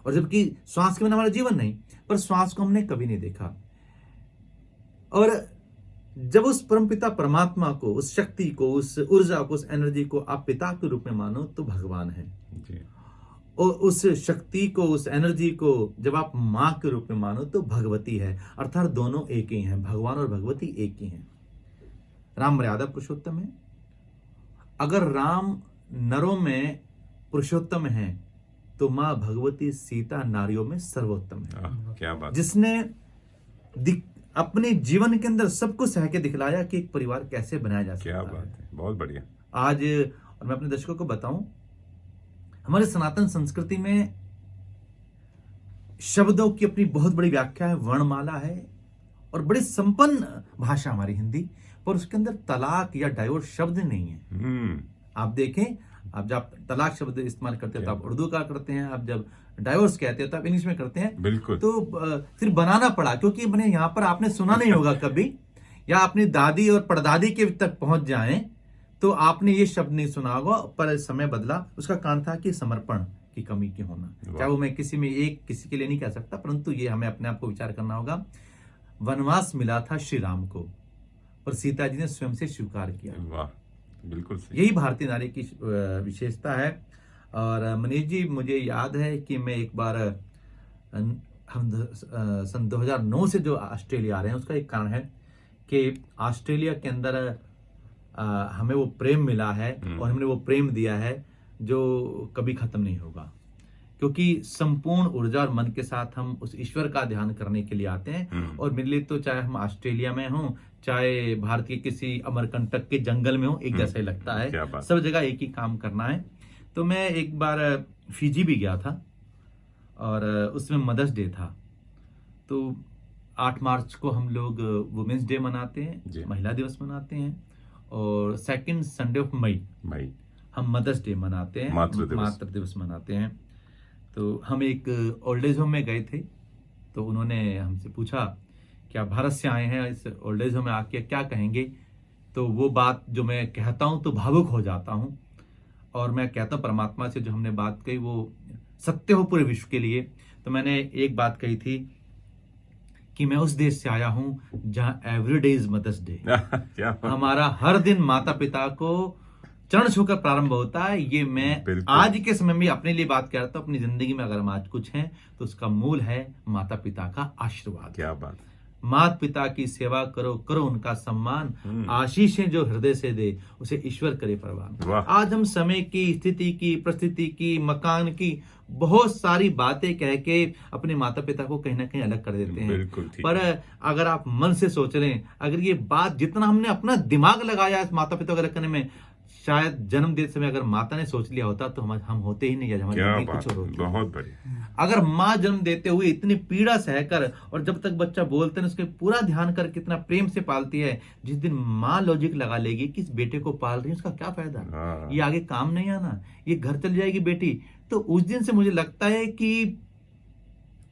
और जबकि श्वास के बिना हमारा जीवन नहीं, पर श्वास को हमने कभी नहीं देखा। और जब उस परमपिता परमात्मा को, उस शक्ति को, उस ऊर्जा को, उस एनर्जी को आप पिता के रूप में मानो तो भगवान है। जी। और उस शक्ति को, उस एनर्जी को जब आप माँ के रूप में मानो तो भगवती है। अर्थात दोनों एक ही हैं, भगवान और भगवती एक ही हैं। राम मर्यादा पुरुषोत्तम है। अगर राम नरों में पुरुषोत्तम है तो माँ भगवती सीता नारियों में सर्वोत्तम है। क्या बात। जिसने अपने जीवन के अंदर सबको सह के दिखलाया कि एक परिवार कैसे बनाया जा सकता है। क्या बात है, बहुत बढ़िया। आज और मैं अपने दर्शकों को बताऊं, हमारे सनातन संस्कृति में शब्दों की अपनी बहुत बड़ी व्याख्या है, वर्णमाला है और बड़ी संपन्न भाषा हमारी हिंदी, पर उसके अंदर तलाक या डाइवोर्स शब्द नहीं है। आप देखें, आप जब तलाक शब्द इस्तेमाल करते हैं तो आप उर्दू का करते हैं, आप जब डाइवोर्स कहते हैं तो आप इंग्लिश में करते हैं। बिल्कुल। तो फिर बनाना पड़ा, क्योंकि मैंने यहाँ पर आपने सुना नहीं होगा कभी, या अपनी दादी और परदादी के तक पहुंच जाएं तो आपने ये शब्द नहीं सुना होगा, पर समय बदला। उसका कारण था कि समर्पण की कमी की होना। चाहे वो मैं किसी में एक किसी के लिए नहीं कह सकता, परंतु ये हमें अपने आप को विचार करना होगा। वनवास मिला था श्री राम को, पर सीता जी ने स्वयं से स्वीकार किया। वाह, बिल्कुल सही। यही भारतीय नारी की विशेषता है। और मनीष जी, मुझे याद है कि मैं एक बार हम सन 2009 से जो ऑस्ट्रेलिया आ रहे हैं, उसका एक कारण है कि ऑस्ट्रेलिया के अंदर हमें वो प्रेम मिला है और हमने वो प्रेम दिया है जो कभी खत्म नहीं होगा, क्योंकि संपूर्ण ऊर्जा और मन के साथ हम उस ईश्वर का ध्यान करने के लिए आते हैं। और मेरे लिए तो चाहे हम ऑस्ट्रेलिया में हों, चाहे भारत के किसी अमरकंटक के जंगल में हो, एक जैसा ही लगता है। सब जगह एक ही काम करना है। तो मैं एक बार फिजी भी गया था और उसमें मदर्स डे था। तो 8 मार्च को हम लोग वुमेन्स डे मनाते हैं, महिला दिवस मनाते हैं, और सेकंड संडे ऑफ मई हम मदर्स डे मनाते हैं, मातृ दिवस मनाते हैं। तो हम एक ओल्ड एज होम में गए थे, तो उन्होंने हमसे पूछा कि आप भारत से आए हैं, इस ओल्ड एज होम में आके क्या कहेंगे। तो वो बात जो मैं कहता हूँ तो भावुक हो जाता हूँ, और मैं कहता हूँ परमात्मा से जो हमने बात कही वो सत्य हो पूरे विश्व के लिए। तो मैंने एक बात कही थी कि मैं उस देश से आया हूँ जहाँ एवरीडे इज मदर्स डे। हमारा हर दिन माता पिता को चरण छूकर प्रारंभ होता है। ये मैं आज के समय में अपने लिए बात करता हूँ। अपनी जिंदगी में अगर हम आज कुछ हैं तो उसका मूल है माता पिता का आशीर्वाद। क्या बात। माता पिता की सेवा करो, करो उनका सम्मान, आशीषें जो हृदय से दे उसे ईश्वर करे परवान। आज हम समय की, स्थिति की, परिस्थिति की, मकान की बहुत सारी बातें कह के अपने माता पिता को कहीं ना कहीं अलग कर देते हैं। पर अगर आप मन से सोच रहे हैं, अगर ये बात जितना हमने अपना दिमाग लगाया इस माता पिता को अलग करने में, शायद जन्म देते समय अगर माता ने सोच लिया होता तो हम होते ही नहीं, हमारी जिंदगी कुछ और होती। बहुत बढ़िया। अगर माँ जन्म देते हुए इतनी पीड़ा सहकर और जब तक बच्चा बोलते हैं उसके पूरा ध्यान कर कितना प्रेम से पालती है, जिस दिन माँ लॉजिक लगा लेगी कि इस बेटे को पाल रही है उसका क्या फायदा, ये आगे काम नहीं आना, ये घर चल जाएगी बेटी, तो उस दिन से मुझे लगता है कि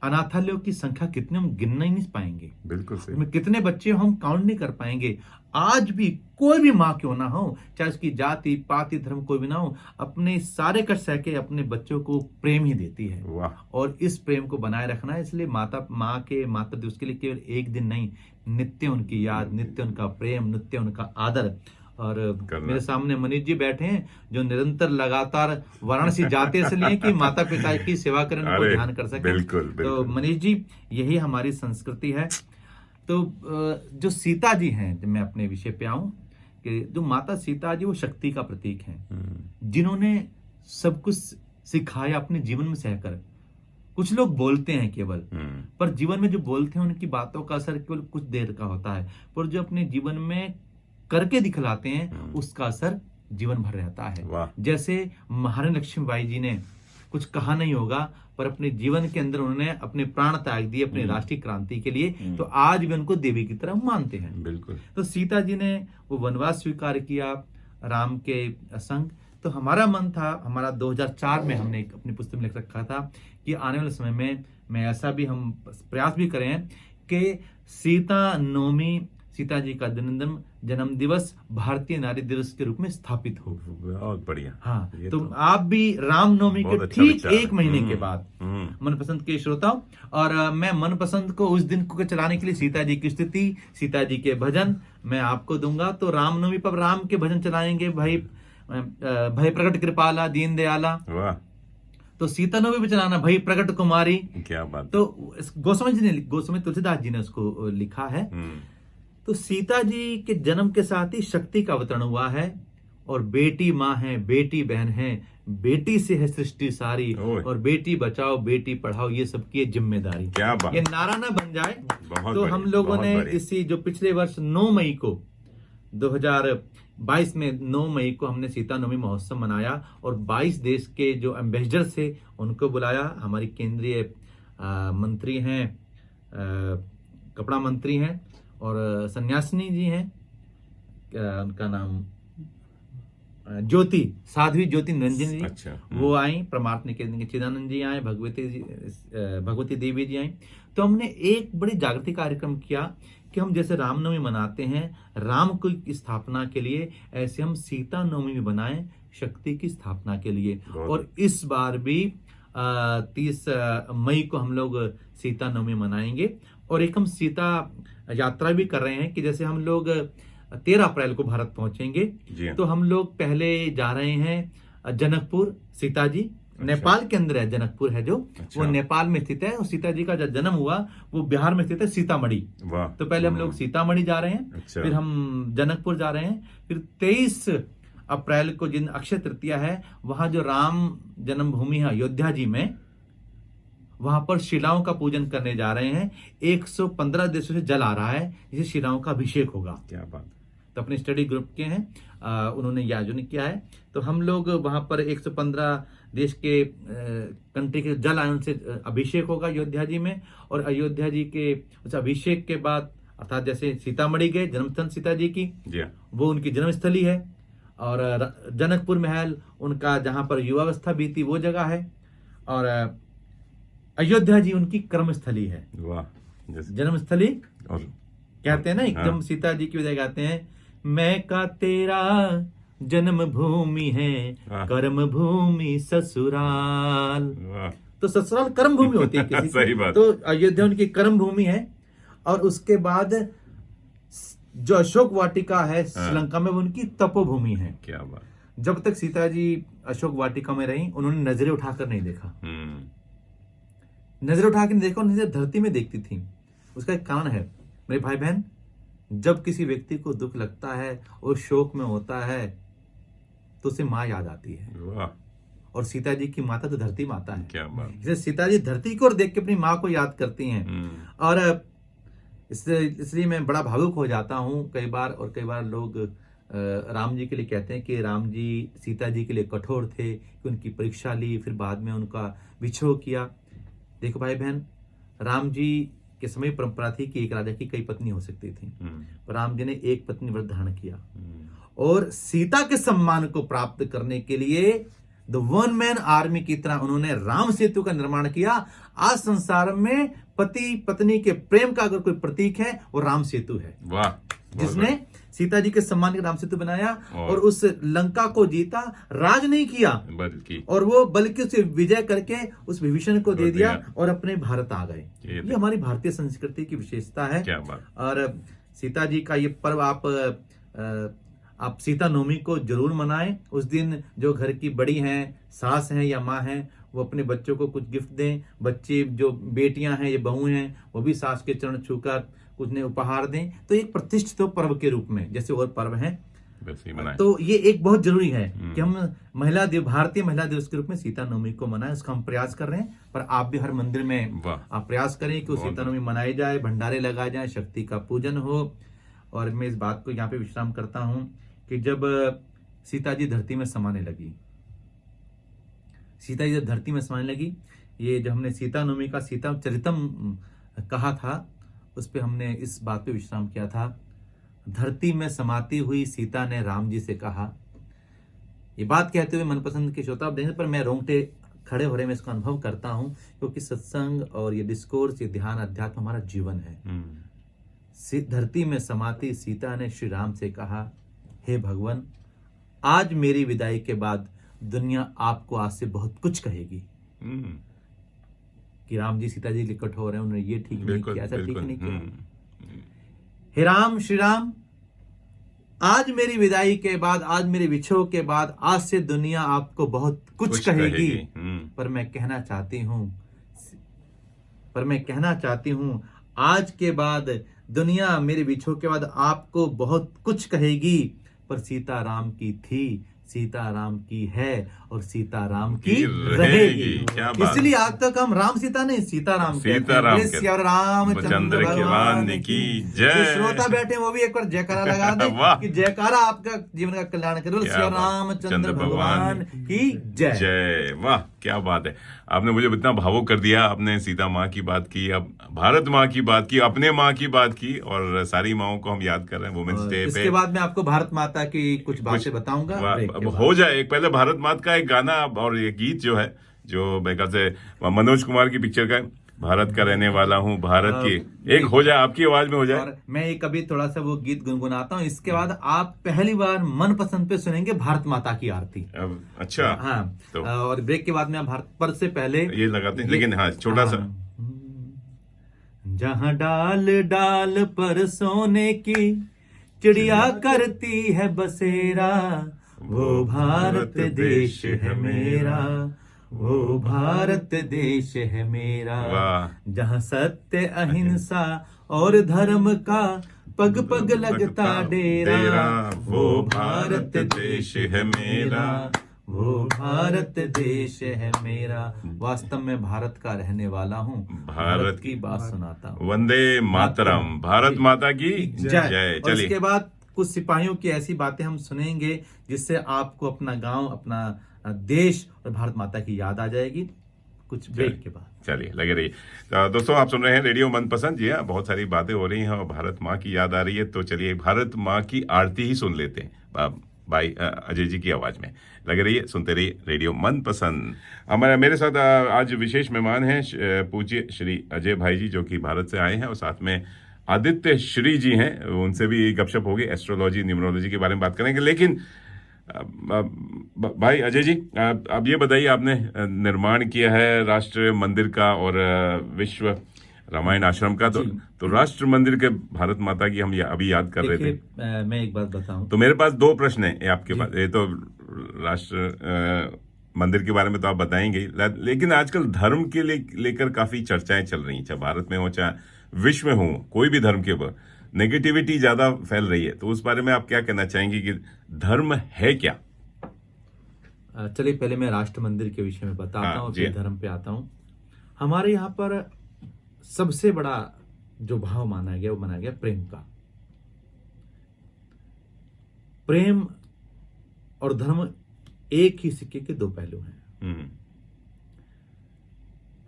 अनाथालयों की संख्या कितने हम गिनना ही नहीं पाएंगे। बिल्कुल सही। कितने बच्चे हम काउंट नहीं कर पाएंगे। आज भी कोई भी माँ क्यों ना हो, चाहे उसकी जाति पाति धर्म कोई भी ना हो, अपने सारे कष्ट सह के अपने बच्चों को प्रेम ही देती है। और इस प्रेम को बनाए रखना है। इसलिए माँ के माता दिवस के लिए केवल एक दिन नहीं, नित्य उनकी याद, नित्य उनका प्रेम, नित्य उनका आदर। और मेरे सामने मनीष जी बैठे हैं जो निरंतर लगातार वाराणसी जाते इसलिए कि माता पिता की सेवा करें, उनको ध्यान कर सके। बिल्कुल। तो मनीष जी, यही हमारी संस्कृति है। तो जो सीता जी हैं, जब मैं अपने विषय पे आऊं, कि जो माता सीता जी वो शक्ति का प्रतीक हैं, जिन्होंने सब कुछ सिखाया अपने जीवन में सहकर। कुछ लोग बोलते हैं केवल, पर जीवन में जो बोलते हैं उनकी बातों का असर केवल कुछ देर का होता है, पर जो अपने जीवन में करके दिखलाते हैं उसका असर जीवन भर रहता है। जैसे महारानी लक्ष्मीबाई जी ने कुछ कहा नहीं होगा, पर अपने जीवन के अंदर उन्होंने अपने प्राण त्याग दिए अपने राष्ट्रीय क्रांति के लिए, तो आज भी उनको देवी की तरह मानते हैं। बिल्कुल। तो सीता जी ने वो वनवास स्वीकार किया राम के संग, तो हमारा मन था, हमारा 2004 में हमने अपनी पुस्तक में लिख रखा था कि आने वाले समय में मैं ऐसा भी हम प्रयास भी करें कि सीता नवमी, सीता जी का जन्म दिवस भारतीय नारी दिवस के रूप में स्थापित हो। बहुत बढ़िया। हाँ, ये तो आप भी रामनवमी के बहुत अच्छा ठीक विचार एक है। महीने के बाद मनपसंद के श्रोताओं, और मैं मनपसंद को उस दिन को चलाने के लिए सीता जी की स्तुति, सीता जी के भजन मैं आपको दूंगा। तो रामनवमी पर राम के भजन चलाएंगे, भय प्रकट कृपाला दीन दयाला। वाह, तो सीता नवमी पे चलाना भई प्रकट कुमारी। क्या बात। तो गोस्वामी तुलसीदास जी ने उसको लिखा है। तो सीता जी के जन्म के साथ ही शक्ति का अवतरण हुआ है, और बेटी माँ है, बेटी बहन है, बेटी से है सृष्टि सारी, और बेटी बचाओ बेटी पढ़ाओ ये सबकी जिम्मेदारी। क्या बात। ये नारा ना बन जाए। बहुत तो बढ़िया, हम लोगों बहुत ने बढ़िया। इसी जो पिछले वर्ष 9 मई को 2022 में 9 मई को हमने सीता नवमी महोत्सव मनाया, और 22 देश के जो एम्बेसडर थे उनको बुलाया। हमारी केंद्रीय मंत्री हैं, कपड़ा मंत्री हैं, और सन्यासिनी जी हैं, उनका नाम साध्वी ज्योति निरंजन जी। अच्छा। वो आई। परमार्थ निकेतन के चिदानंद जी आए, भगवती देवी जी आई। तो हमने एक बड़ी जागृति कार्यक्रम किया कि हम जैसे रामनवमी मनाते हैं राम की स्थापना के लिए, ऐसे हम सीता नवमी भी बनाएं शक्ति की स्थापना के लिए। और इस बार भी 30 मई को हम लोग सीता नवमी मनाएंगे। और एक हम सीता यात्रा भी कर रहे हैं कि जैसे हम लोग 13 अप्रैल को भारत पहुंचेंगे, तो हम लोग पहले जा रहे हैं जनकपुर। सीता जी नेपाल के अंदर है, जनकपुर है जो, वो नेपाल में स्थित है। और सीता जी का जब जन्म हुआ वो बिहार में स्थित है, सीतामढ़ी। तो पहले हम लोग सीतामढ़ी जा रहे हैं, फिर हम जनकपुर जा रहे हैं, फिर 23 अप्रैल को जिन अक्षय तृतीया है, वहां जो राम जन्मभूमि है अयोध्या जी में, वहां पर शिलाओं का पूजन करने जा रहे हैं। 115 देशों से जल आ रहा है, जिसे शिलाओं का अभिषेक होगा। क्या बात। तो अपने स्टडी ग्रुप के हैं, उन्होंने ये आयोजन किया है। तो हम लोग वहां पर 115 देश के कंट्री के जल आयन से अभिषेक होगा अयोध्या जी में। और अयोध्या जी के उस अभिषेक के बाद, अर्थात जैसे सीतामढ़ी गए, जन्मस्थल सीता जी की, वो उनकी जन्मस्थली है। और जनकपुर महल उनका जहां पर युवावस्था बीती वो जगह है। और अयोध्या जी उनकी कर्मस्थली है। वाह, जन्मस्थली। और कहते हैं ना एकदम सीता जी की वजह गाते हैं, मैं का तेरा जन्म भूमि है, कर्म भूमि ससुराल। तो ससुराल कर्म भूमि होती है किसी सही बात। तो अयोध्या उनकी कर्म भूमि है। और उसके बाद जो अशोक वाटिका है श्रीलंका में, वो उनकी तपोभूमि है। क्या बात। जब तक सीता जी अशोक वाटिका में रही, उन्होंने नजरें उठाकर नहीं देखा। नजर उठा के नहीं देखा, नजर धरती में देखती थी। उसका एक कारण है मेरे भाई बहन, जब किसी व्यक्ति को दुख लगता है और शोक में होता है, तो उसे माँ याद आती है। वाह। और सीता जी की माता तो धरती माता है। क्या बात। इसलिए सीता जी धरती को देख के अपनी माँ को याद करती हैं। और इसलिए मैं बड़ा भावुक हो जाता हूँ कई बार। और कई बार लोग राम जी के लिए कहते हैं कि राम जी सीता जी के लिए कठोर थे, कि उनकी परीक्षा ली, फिर बाद में उनका विछोह किया। देखो भाई बहन, राम जी के समय परंपरा थी कि एक राजा की कई पत्नी हो सकती थी, पर राम जी ने एक पत्नी व्रत धारण किया। और सीता के सम्मान को प्राप्त करने के लिए द वन मैन आर्मी की तरह उन्होंने राम सेतु का निर्माण किया। आज संसार में पति पत्नी के प्रेम का अगर कोई प्रतीक है, वो राम सेतु है। वाह। जिसने सीता जी के सम्मान के राम सेतु बनाया और उस लंका को जीता, राज नहीं किया बल्कि उसे विजय करके उस विभीषण को दे दिया और अपने भारत आ गए। ये हमारी भारतीय संस्कृति की विशेषता है। क्या बात। और सीता जी का ये पर्व आप सीता नवमी को जरूर मनाएं। उस दिन जो घर की बड़ी हैं, सास हैं या माँ हैं, वो अपने बच्चों को कुछ गिफ्ट दें। बच्चे जो बेटियां हैं या बहू हैं, वो भी सास के चरण छूकर कुछ ने उपहार दें। तो एक प्रतिष्ठित पर्व के रूप में, जैसे और पर्व हैं, तो ये एक बहुत जरूरी है कि हम भारतीय महिला दिवस के रूप में सीता नवमी को मनाएं। उसका हम प्रयास कर रहे हैं। पर आप भी हर मंदिर में आप प्रयास करें कि सीता नवमी मनाई जाए, भंडारे लगाए जाए, शक्ति का पूजन हो। और मैं इस बात को यहाँ पे विश्राम करता हूँ कि जब सीता जी धरती में समाने लगी, ये जब हमने सीता नवमी का सीता चरितम कहा था, उस पे हमने इस बात पे विश्राम किया था। धरती में समाती हुई सीता ने राम जी से कहा, ये बात कहते हुए मनपसंद के श्रोता देंगे, पर मैं रोंगटे खड़े हो रहे मैं इसको अनुभव करता हूँ, क्योंकि सत्संग और ये डिस्कोर्स, ये ध्यान, अध्यात्म हमारा जीवन है। धरती में समाती सीता ने श्री राम से कहा, हे भगवान, आज मेरी विदाई के बाद दुनिया आपको आज से बहुत कुछ कहेगी। कि राम जी सीता जी निकट हो रहे हैं, उन्होंने ये ठीक नहीं किया, ऐसा ठीक नहीं किया। हे राम, श्री राम, आज मेरी विदाई के बाद, आज मेरे विछोह के बाद, आज से दुनिया आपको बहुत कुछ कहेगी। पर मैं कहना चाहती हूँ आज के बाद दुनिया मेरे विछोह के बाद आपको बहुत कुछ कहेगी, पर सीता राम की थी, सीता राम की है और सीता राम की रहेगी। इसलिए आज तक हम राम सीता नहीं, सीता राम रामचंद्र भगवान की जय। श्रोता बैठे वो भी एक बार जयकारा लगा दे कि जयकारा आपका जीवन का कल्याण करे। श्री रामचंद्र भगवान की जय। जय। वाह, क्या बात है। आपने मुझे इतना भावुक कर दिया। आपने सीता माँ की बात की, अब भारत माँ की बात की, अपने माँ की बात की, और सारी माँओं को हम याद कर रहे हैं वुमेन्स डे पे। इसके बाद मैं आपको भारत माता की कुछ बातें बताऊंगा। हो जाए, एक पहले भारत माता का एक गाना और ये गीत जो है, जो मेरे ख्याल से मनोज कुमार की पिक्चर का है, भारत का रहने वाला हूँ भारत की, एक हो जाए, आपकी आवाज में हो जाए। और मैं एक अभी थोड़ा सा वो गीत गुनगुनाता हूँ, इसके बाद आप पहली बार मनपसंद पे सुनेंगे भारत माता की आरती। अच्छा, हाँ तो। और ब्रेक के बाद में भारत पर से पहले ये लगाते हैं, लेकिन हाँ छोटा सा। जहाँ डाल डाल पर सोने की चिड़िया करती है बसेरा, वो भारत देश है मेरा, वो भारत देश है मेरा। जहाँ सत्य, अहिंसा और धर्म का पग पग लगता डेरा, वो भारत देश है मेरा, वो भारत देश है मेरा। वास्तव में भारत का रहने वाला हूँ, भारत की बात सुनाता हूँ। वंदे मातरम, भारत माता की जय। चलिए, इसके बाद कुछ सिपाहियों की ऐसी बातें हम सुनेंगे जिससे आपको अपना गांव, अपना देश और भारत माता की याद आ जाएगी, कुछ ब्रेक के बाद। चलिए, लगे रहिए। तो दोस्तों, आप सुन रहे हैं रेडियो मनपसंद। जी हाँ, बहुत सारी बातें हो रही हैं और भारत माँ की याद आ रही है, तो चलिए भारत माँ की आरती ही सुन लेते हैं भाई अजय जी की आवाज में। लगे रहिए, सुनते रहिए रेडियो मनपसंद। मेरे साथ आज विशेष मेहमान हैं पूज्य श्री अजय भाई जी, जो कि भारत से आए हैं, और साथ में आदित्य श्री जी हैं, उनसे भी गपशप होगी, एस्ट्रोलॉजी, न्यूमरोलॉजी के बारे में बात करेंगे। लेकिन भाई अजय जी, आप ये बताइए, आपने निर्माण किया है राष्ट्र मंदिर का और विश्व रामायण आश्रम का, तो राष्ट्र मंदिर के भारत माता की हम अभी याद कर रहे थे। मैं एक बात बताऊं, तो मेरे पास दो प्रश्न है आपके पास। ये तो राष्ट्र मंदिर के बारे में तो आप बताएंगे, लेकिन आजकल धर्म के लेकर काफी चर्चाएं चल रही हैं, चाहे भारत में हो चाहे विश्व में हो, कोई भी धर्म के ऊपर नेगेटिविटी ज्यादा फैल रही है। तो उस बारे में आप क्या कहना चाहेंगे कि धर्म है क्या? चलिए, पहले मैं राष्ट्र मंदिर के विषय में बताता हूँ, फिर धर्म पे आता हूँ। हमारे यहाँ पर सबसे बड़ा जो भाव माना गया, वो माना गया प्रेम का। प्रेम और धर्म एक ही सिक्के के दो पहलू हैं।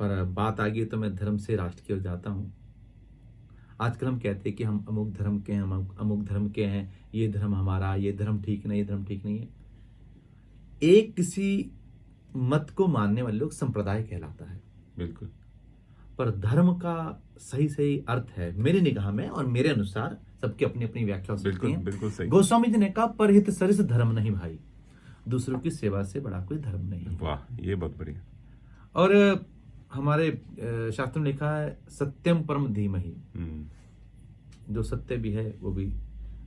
पर बात आ गई तो मैं धर्म से राष्ट्र की ओर जाता हूं। आजकल हम कहते हैं कि हम अमुक धर्म के हैं, हम अमुक धर्म के हैं, ये धर्म हमारा, ये धर्म ठीक नहीं, ये धर्म ठीक नहीं है। एक किसी मत को मानने वाले लोग संप्रदाय कहलाता है। बिल्कुल। पर धर्म का सही अर्थ है मेरी निगाह में और मेरे अनुसार, सबकी अपनी अपनी व्याख्या हो सकती है। बिल्कुल सही। गोस्वामी जी ने कहा, परहित सरिस धर्म नहीं भाई, दूसरों की सेवा से बड़ा कोई धर्म नहीं। वाह, ये बहुत बढ़िया। और हमारे शास्त्र में लिखा है, सत्यम परम धीमहि, जो सत्य भी है वो भी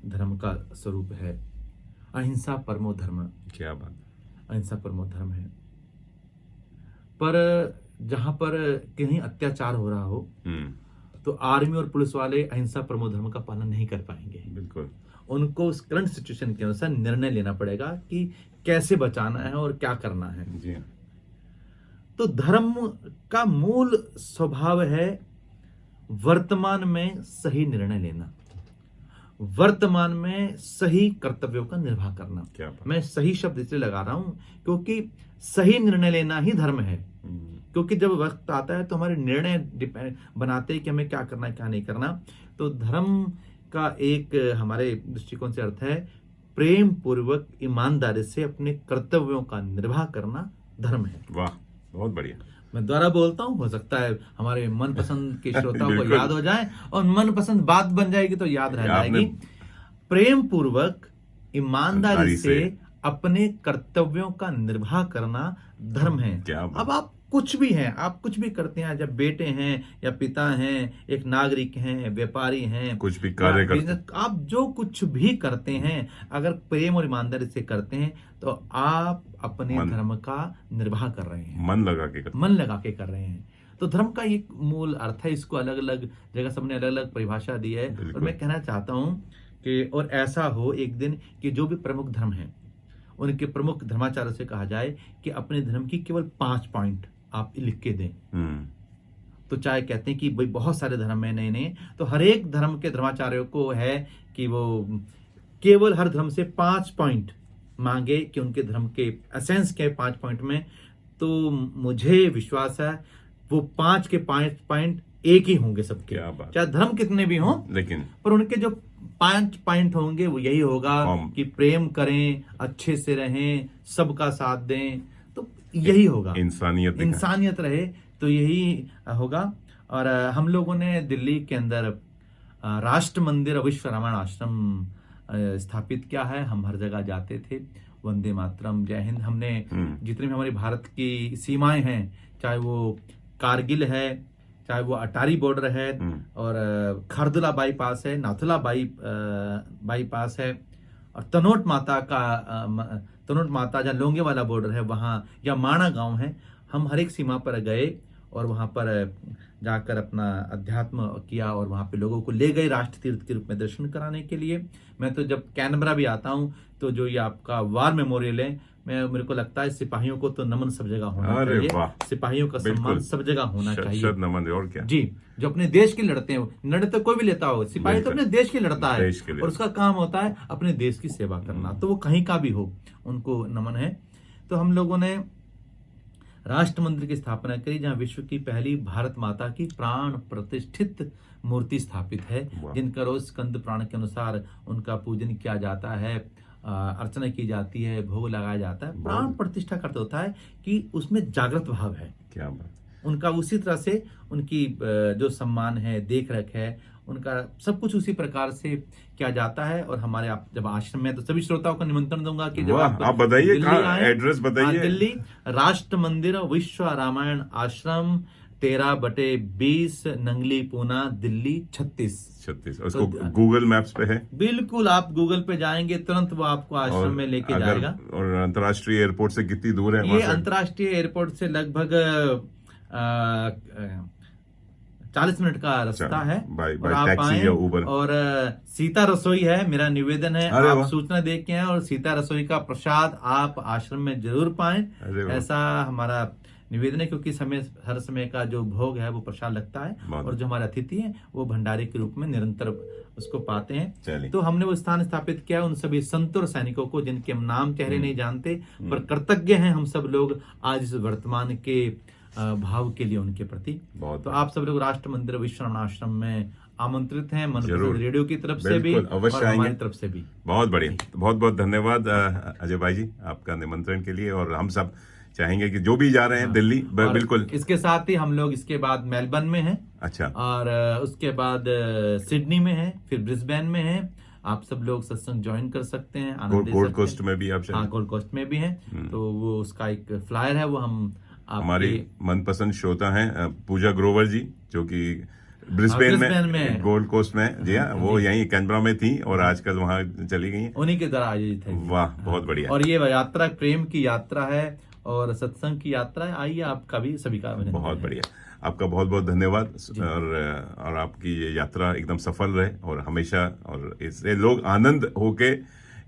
धर्म का स्वरूप है। अहिंसा परमो धर्म। क्या बात। अहिंसा परमो धर्म है। पर जहां पर कहीं अत्याचार हो रहा हो तो आर्मी और पुलिस वाले अहिंसा परमो धर्म का पालन नहीं कर पाएंगे। बिल्कुल। उनको उस करंट सिचुएशन के अनुसार निर्णय लेना पड़ेगा कि कैसे बचाना है और क्या करना है। जी। तो धर्म का मूल स्वभाव है वर्तमान में सही निर्णय लेना, वर्तमान में सही कर्तव्यों का निर्वाह करना। मैं सही शब्द इसलिए लगा रहा हूं क्योंकि सही निर्णय लेना ही धर्म है। क्योंकि जब वक्त आता है तो हमारे निर्णय बनाते हैं कि हमें क्या करना है क्या नहीं करना। तो धर्म का एक हमारे दृष्टिकोण से अर्थ है प्रेम पूर्वक ईमानदारी से अपने कर्तव्यों का निर्वाह करना धर्म है। वाह, बहुत बढ़िया। मैं दोबारा बोलता हूँ, हो सकता है हमारे मनपसंद के श्रोताओं को बिल्कुल। याद हो जाए, और मनपसंद बात बन जाएगी तो याद रह आपने- जाएगी। प्रेम पूर्वक ईमानदारी ईमानदारी से से अपने कर्तव्यों का निर्वाह करना धर्म है। क्या बात। अब आप कुछ भी हैं, आप कुछ भी करते हैं, जब बेटे हैं या पिता हैं, एक नागरिक हैं, व्यापारी हैं, कुछ भी कार्य या करते business- आप जो कुछ भी करते हैं, अगर प्रेम और ईमानदारी से करते हैं तो आप अपने मन- धर्म का निर्वाह कर रहे हैं, मन लगा के करते मन लगा के कर रहे हैं। तो धर्म का एक मूल अर्थ है, इसको अलग अलग जगह सबने अलग अलग परिभाषा दी है। और बिल्कुल। मैं कहना चाहता हूं कि और ऐसा हो एक दिन कि जो भी प्रमुख धर्म हैं, उनके प्रमुख धर्माचार्य से कहा जाए कि अपने धर्म की केवल 5 पॉइंट आप लिख के दें। तो चाहे कहते हैं कि भाई बहुत सारे धर्म है, नए नए, तो हर एक धर्म के धर्माचार्यों को है कि वो केवल हर धर्म से 5 पॉइंट मांगे कि उनके धर्म के एसेंस के 5 पॉइंट में। तो मुझे विश्वास है वो 5 के 5 पॉइंट एक ही होंगे सबके, क्या बात। चाहे धर्म कितने भी हों, लेकिन पर उनके जो 5 पॉइंट होंगे वो यही होगा कि प्रेम करें, अच्छे से रहें, सबका साथ दें, तो यही होगा। इंसानियत दिखाएं। इंसानियत रहे तो यही होगा। और हम लोगों ने दिल्ली के अंदर राष्ट्र मंदिर विश्व रामायण आश्रम स्थापित किया है। हम हर जगह जाते थे, वंदे मातरम, जय हिंद, हमने जितनी भी हमारी भारत की सीमाएं हैं, चाहे वो कारगिल है, चाहे वो अटारी बॉर्डर है, और खरदुला बाईपास है, नाथुला बाईपास है, और तनोट माता जहाँ लोंगे वाला बॉर्डर है वहाँ, या माणा गांव है, हम हर एक सीमा पर गए और वहाँ पर जाकर अपना अध्यात्म किया और वहाँ पे लोगों को ले गए राष्ट्र तीर्थ के रूप में दर्शन कराने के लिए। मैं तो जब कैनबरा भी आता हूँ तो जो ये आपका वार मेमोरियल है, मेरे को लगता है सिपाहियों को तो नमन सब जगह होना अरे चाहिए, वाह। सिपाहियों का बिल्कुल। सम्मान सब जगह होना चाहिए। शत नमन, और क्या। जी, जो अपने देश के लड़ते हैं, लड़े तो कोई भी लेता हो, सिपाही तो अपने देश के लड़ता है, देश के लिए। और उसका काम होता है अपने देश की सेवा करना, तो वो कहीं का भी हो, उनको नमन है। तो हम लोगों ने राष्ट्र मंदिर की स्थापना करी, जहां विश्व की पहली भारत माता की प्राण प्रतिष्ठित मूर्ति स्थापित है, जिनका रोज स्कंद पुराण के अनुसार उनका पूजन किया जाता है, अर्चना की जाती है, भोग लगाया जाता है। प्राण प्रतिष्ठा करते होता है कि उसमें जागृत भाव है। क्या बात। उनका उसी तरह से उनकी जो सम्मान है, देख रेख है, उनका सब कुछ उसी प्रकार से किया जाता है। और हमारे आप जब आश्रम में, तो सभी श्रोताओं को निमंत्रण दूंगा कि जब आप बताइए, दिल्ली कहाँ आएं, एड्रेस बताइए। दिल्ली राष्ट्र मंदिर विश्व रामायण आश्रम 13/20 नंगली पूना दिल्ली 36। उसको गूगल मैप्स पे है। बिल्कुल, आप गूगल पे जाएंगे तुरंत वो आपको आश्रम में लेके जाएगा। और अंतर्राष्ट्रीय एयरपोर्ट से कितनी दूर है? ये अंतर्राष्ट्रीय एयरपोर्ट से लगभग 40 मिनट का रास्ता है। बाय और आप टैक्सी आएं, या उबर। और सीता रसोई है, मेरा निवेदन है, अरे आप वाह। सूचना दे के हैं और सीता रसोई का प्रसाद आप आश्रम में जरूर पाएं, अरे वाह। ऐसा हमारा निवेदन है, क्योंकि हर समय का जो भोग है वो प्रसाद लगता है, और जो हमारे अतिथि हैं वो भंडारे के रूप में निरंतर उसको पाते हैं। तो हमने वो स्थान स्थापित किया उन सभी संतों और सैनिकों को, जिनके हम नाम चेहरे नहीं जानते, पर कृतज्ञ हैं हम सब लोग आज इस वर्तमान के भाव के लिए उनके प्रति। तो आप सब लोग राष्ट्र मंदिर विश्व रामायण आश्रम में आमंत्रित हैं, मनपसंद रेडियो की तरफ से भी और हमारी तरफ से भी। बहुत बढ़िया, बहुत बहुत धन्यवाद अजय भाई जी आपका निमंत्रण के लिए। और हम सब चाहेंगे कि जो भी जा रहे हैं दिल्ली, बिल्कुल। इसके साथ ही हम लोग इसके बाद मेलबर्न में हैं, अच्छा, और उसके बाद सिडनी में है, फिर ब्रिस्बेन में है। आप सब लोग सत्संग ज्वाइन कर सकते हैं, गोल्ड कोस्ट में भी आप? हाँ, गोल्ड कोस्ट में भी है। तो वो उसका एक फ्लायर है, वो हम हमारी मनपसंद श्रोता हैं पूजा ग्रोवर जी, जो कि ब्रिस्बेन में गोल्ड कोस्ट में, जी हाँ, वो यहीं कैनबरा में थी और आजकल वहाँ चली गई, उन्हीं के द्वारा आयोजित है। वाह, बहुत बढ़िया। और ये यात्रा प्रेम की यात्रा है और सत्संग की यात्रा है। आइए, आपका भी सभी का बहुत बढ़िया, आपका बहुत बहुत धन्यवाद। और आपकी ये यात्रा एकदम सफल रहे और हमेशा, और इससे लोग आनंद होके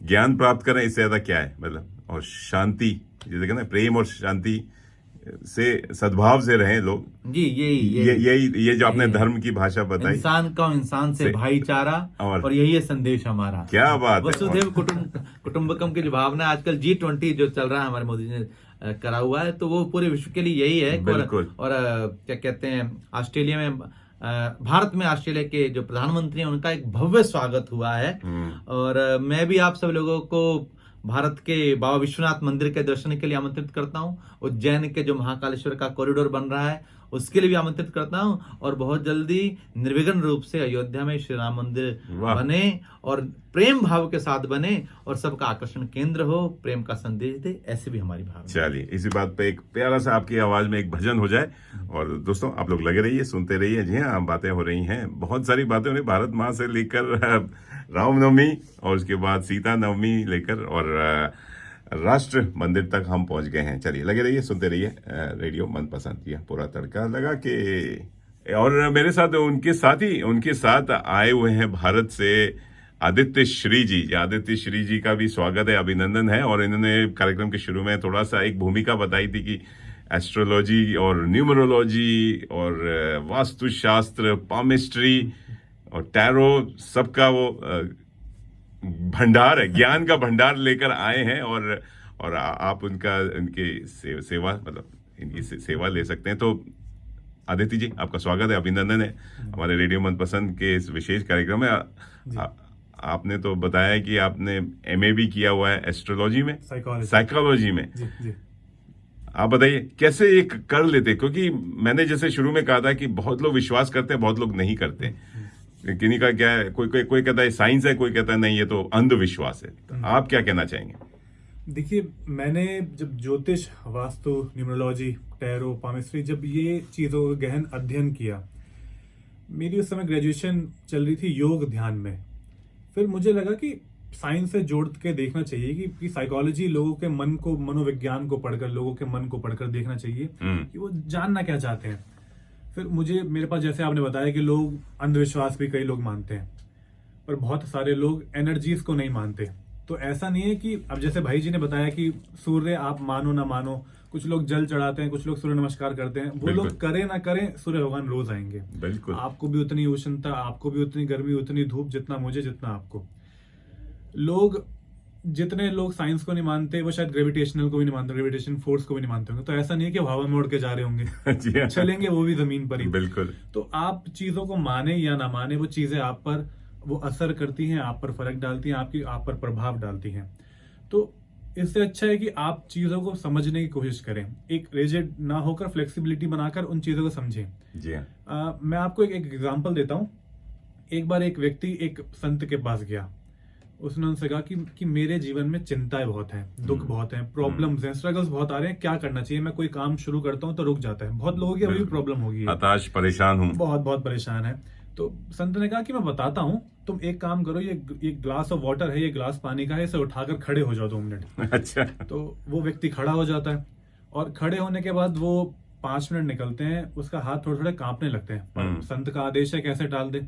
ज्ञान प्राप्त करें, इससे ज्यादा क्या है, मतलब। और शांति, जैसे कहते हैं प्रेम और शांति से, सद्भाव से रहें लोग जी। ये जो आपने धर्म की भाषा बताई, इंसान का इंसान से भाईचारा, और यही है संदेश हमारा। क्या बात है। वसुधैव कुटुंबकम की जो भावना आजकल G20 जो चल रहा है हमारे मोदी जी ने करा हुआ है, तो वो पूरे विश्व के लिए यही है। और क्या कहते हैं, ऑस्ट्रेलिया में भारत में ऑस्ट्रेलिया के जो प्रधानमंत्री हैं उनका एक भव्य स्वागत हुआ है। और मैं भी आप सब लोगों को भारत के बाबा विश्वनाथ मंदिर के दर्शन के लिए आमंत्रित करता हूँ। उज्जैन के जो महाकालेश्वर का कॉरिडोर बन रहा है उसके लिए भी आमंत्रित करता हूँ। और बहुत जल्दी निर्विघ्न रूप से अयोध्या में श्री राम मंदिर बने और प्रेम भाव के साथ बने और सबका आकर्षण केंद्र हो, प्रेम का संदेश दे, ऐसी भी हमारी भावना। चलिए इसी बात पे एक प्यारा सा आपकी आवाज में एक भजन हो जाए। और दोस्तों आप लोग लगे रहिए, सुनते रहिए। जी हाँ, बातें हो रही हैं, बहुत सारी बातें हो रही, भारत माँ से लेकर रामनवमी और उसके बाद सीता नवमी लेकर और राष्ट्र मंदिर तक हम पहुंच गए हैं। चलिए लगे रहिए, सुनते रहिए रेडियो मनपसंद। जी पूरा तड़का लगा के। और मेरे साथ उनके साथ आए हुए हैं भारत से आदित्य श्री जी। आदित्य श्री जी का भी स्वागत है, अभिनंदन है। और इन्होंने कार्यक्रम के शुरू में थोड़ा सा एक भूमिका बताई थी कि एस्ट्रोलॉजी और न्यूमरोलॉजी और वास्तुशास्त्र, पामिस्ट्री और टैरो, सबका वो भंडार है, ज्ञान का भंडार लेकर आए हैं। और आप उनकी सेवा, मतलब इनकी सेवा ले सकते हैं। तो आदित्य जी आपका स्वागत है, अभिनंदन है हमारे रेडियो मनपसंद के इस विशेष कार्यक्रम में। आपने तो बताया कि आपने एमए भी किया हुआ है एस्ट्रोलॉजी में, साइकोलॉजी में। जी। आप बताइए कैसे ये कर लेते, क्योंकि मैंने जैसे शुरू में कहा था कि बहुत लोग विश्वास करते हैं, बहुत लोग नहीं करते। किन्हीं का क्या है, कोई कहता है साइंस है, कोई कहता है नहीं ये तो अंधविश्वास है। तो आप क्या कहना चाहेंगे? देखिए, मैंने जब ज्योतिष, वास्तु, न्यूमरोलॉजी, टैरो, पामिस्ट्री, जब ये चीजों का गहन अध्ययन किया, मेरी उस समय ग्रेजुएशन चल रही थी योग ध्यान में। फिर मुझे लगा कि साइंस से जोड़ के देखना चाहिए कि साइकोलॉजी, लोगों के मन को, मनोविज्ञान को पढ़कर, लोगों के मन को पढ़कर देखना चाहिए कि वो जानना क्या चाहते हैं। फिर मेरे पास, जैसे आपने बताया कि लोग अंधविश्वास भी कई लोग मानते हैं, पर बहुत सारे लोग एनर्जीज को नहीं मानते। तो ऐसा नहीं है कि अब जैसे भाई जी ने बताया कि सूर्य आप मानो ना मानो, कुछ लोग जल चढ़ाते हैं, कुछ लोग सूर्य नमस्कार करते हैं, वो लोग करें ना करें, सूर्य भगवान रोज आएंगे। बिल्कुल, आपको भी उतनी उष्णता, आपको भी उतनी गर्मी, उतनी धूप, जितना मुझे, जितना आपको। जितने लोग साइंस को नहीं मानते, वो शायद ग्रेविटेशनल को भी नहीं मानते, ग्रेविटेशन फोर्स को भी नहीं मानते होंगे। तो ऐसा नहीं है कि हवा में उड़ के जा रहे होंगे चलेंगे वो भी जमीन पर ही। बिल्कुल। तो आप चीजों को माने या ना माने, वो चीजें आप पर वो असर करती हैं, आप पर फर्क डालती हैं, आप पर प्रभाव डालती हैं। तो इससे अच्छा है कि आप चीजों को समझने की कोशिश करें, एक रिजिड ना होकर फ्लेक्सिबिलिटी बनाकर उन चीजों को समझें। जी हाँ। मैं आपको एक एग्जांपल देता हूँ। एक बार एक व्यक्ति एक संत के पास गया, उसने उनसे कहा कि मेरे जीवन में चिंताएं बहुत हैं, दुख बहुत हैं, प्रॉब्लम्स हैं, स्ट्रगल्स बहुत आ रहे हैं, क्या करना चाहिए? मैं कोई काम शुरू करता हूँ तो रुक जाता है। बहुत लोगों की अभी भी प्रॉब्लम होगी, हताश, परेशान हूँ, बहुत परेशान है। तो संत ने कहा कि मैं बताता हूँ, तुम एक काम करो, ये ग्लास ऑफ वाटर है, ये ग्लास पानी का है, इसे उठाकर खड़े हो जाओ 2 मिनट। अच्छा। तो वो व्यक्ति खड़ा हो जाता है और खड़े होने के बाद वो 5 मिनट निकलते हैं, उसका हाथ थोड़े थोड़े कांपने लगते हैं, पर संत का आदेश है कैसे टाल दे।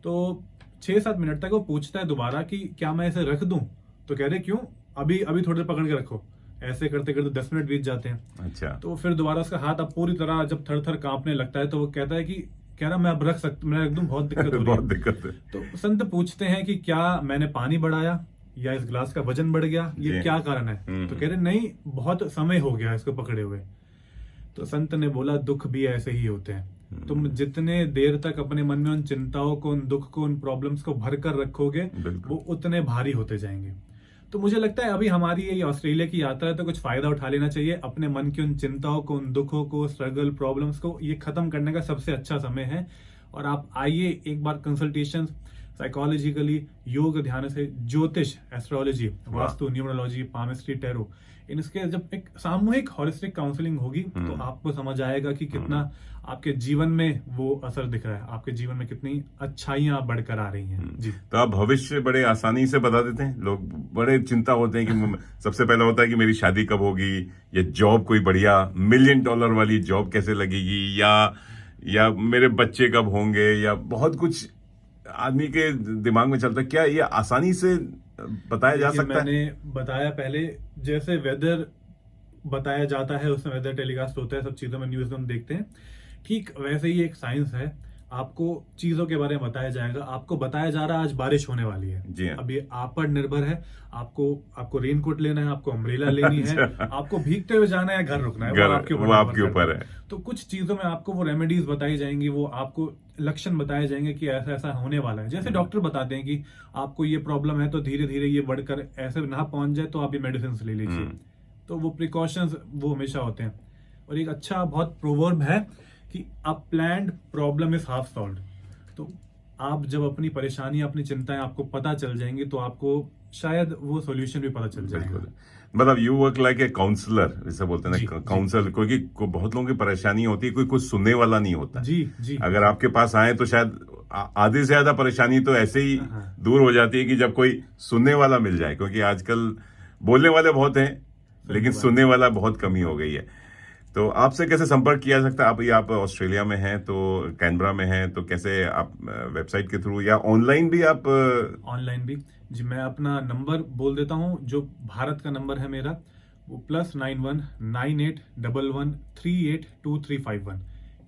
तो 6-7 मिनट तक वो पूछता है दोबारा कि क्या मैं इसे रख दूं? तो कह रहे क्यों, अभी थोड़ी देर पकड़ के रखो। ऐसे करते करते 10 मिनट बीत जाते हैं। अच्छा। तो फिर दोबारा उसका हाथ अब पूरी तरह जब थर कांपने लगता है, तो वो कहता है कि कह रहा मैं अब मैं रख दूं, बहुत दिक्कत हो रही है। बहुत दिक्कत है। तो संत पूछते हैं कि क्या मैंने पानी बढ़ाया या इस गिलास का वजन बढ़ गया, ये क्या कारण है? तो कह रहे नहीं, बहुत समय हो गया इसको पकड़े हुए। तो संत ने बोला दुख भी ऐसे ही होते हैं। तुम जितने देर तक अपने मन में उन चिंताओं को, उन दुख को, उन प्रॉब्लम्स को भर कर रखोगे, वो उतने भारी होते जाएंगे। तो मुझे लगता है अभी हमारी ये ऑस्ट्रेलिया की यात्रा है, तो कुछ फायदा उठा लेना चाहिए। अपने मन की उन चिंताओं को, उन दुखों को, स्ट्रगल, प्रॉब्लम्स को ये खत्म करने का सबसे अच्छा समय है। और आप आइए एक बार कंसल्टेशन, साइकोलॉजिकली, योग ध्यान से, ज्योतिष, astrology, vastu, numerology, palmistry, tarot, इनके जब एक सामूहिक हॉलिस्टिक काउंसलिंग होगी तो आपको समझ आएगा कि कितना आपके जीवन में वो असर दिख रहा है, आपके जीवन में कितनी अच्छाइयां बढ़कर आ रही हैं। जी। तो आप भविष्य बड़े आसानी से बता देते हैं। लोग बड़े चिंता होते हैं कि सबसे पहला होता है कि मेरी शादी कब होगी, या जॉब कोई बढ़िया $1 मिलियन वाली जॉब कैसे लगेगी, या मेरे बच्चे कब होंगे, या बहुत कुछ आदमी के दिमाग में चलता है। क्या ये आसानी से बताया जा सकता है? मैंने बताया पहले, जैसे वेदर बताया जाता है, उसमें वेदर टेलीकास्ट होता है, सब चीजों में न्यूज में हम देखते हैं, ठीक वैसे ही एक साइंस है। आपको चीजों के बारे में बताया जाएगा। आपको बताया जा रहा है आज बारिश होने वाली है, जी हाँ। अभी आप पर निर्भर है। आपको रेनकोट लेना है, आपको अम्ब्रेला लेनी है, आपको भीगते हुए जाना है, घर रुकना है, वो आपके ऊपर वो निर्भर आपके ऊपर करता है। तो कुछ चीजों में आपको वो रेमेडीज बताई जाएंगी, वो आपको लक्षण बताए जाएंगे कि ऐसा ऐसा होने वाला है। जैसे डॉक्टर बताते हैं कि आपको ये प्रॉब्लम है तो धीरे धीरे ये बढ़कर ऐसे ना पहुंच जाए तो आप ये मेडिसिन ले लीजिए। तो वो प्रिकॉशंस वो हमेशा होते हैं। और एक अच्छा बहुत प्रोवर्ब है कि अ planned problem is half solved. तो आप जब अपनी परेशानी, अपनी चिंताएं आपको पता चल जाएंगी तो आपको शायद वो सॉल्यूशन भी पता चल जाएगा। बिल्कुल, मतलब you work like a counsellor, जैसे बोलते हैं जी, ना, काउंसलर। क्योंकि बहुत लोगों की परेशानी होती है, कोई कुछ सुनने वाला नहीं होता। जी जी। अगर आपके पास आए तो शायद आधे से ज्यादा परेशानी तो ऐसे ही हाँ। दूर हो जाती है कि जब कोई सुनने वाला मिल जाए। क्योंकि आजकल बोलने वाले बहुत हैं, लेकिन सुनने वाला बहुत कमी हो गई है। तो आपसे कैसे संपर्क किया जा सकता है? आप ऑस्ट्रेलिया में हैं, तो कैनबरा में हैं, तो कैसे आप वेबसाइट के थ्रू या ऑनलाइन भी आप? ऑनलाइन भी जी। मैं अपना नंबर बोल देता हूँ, जो भारत का नंबर है मेरा, वो +919811382351।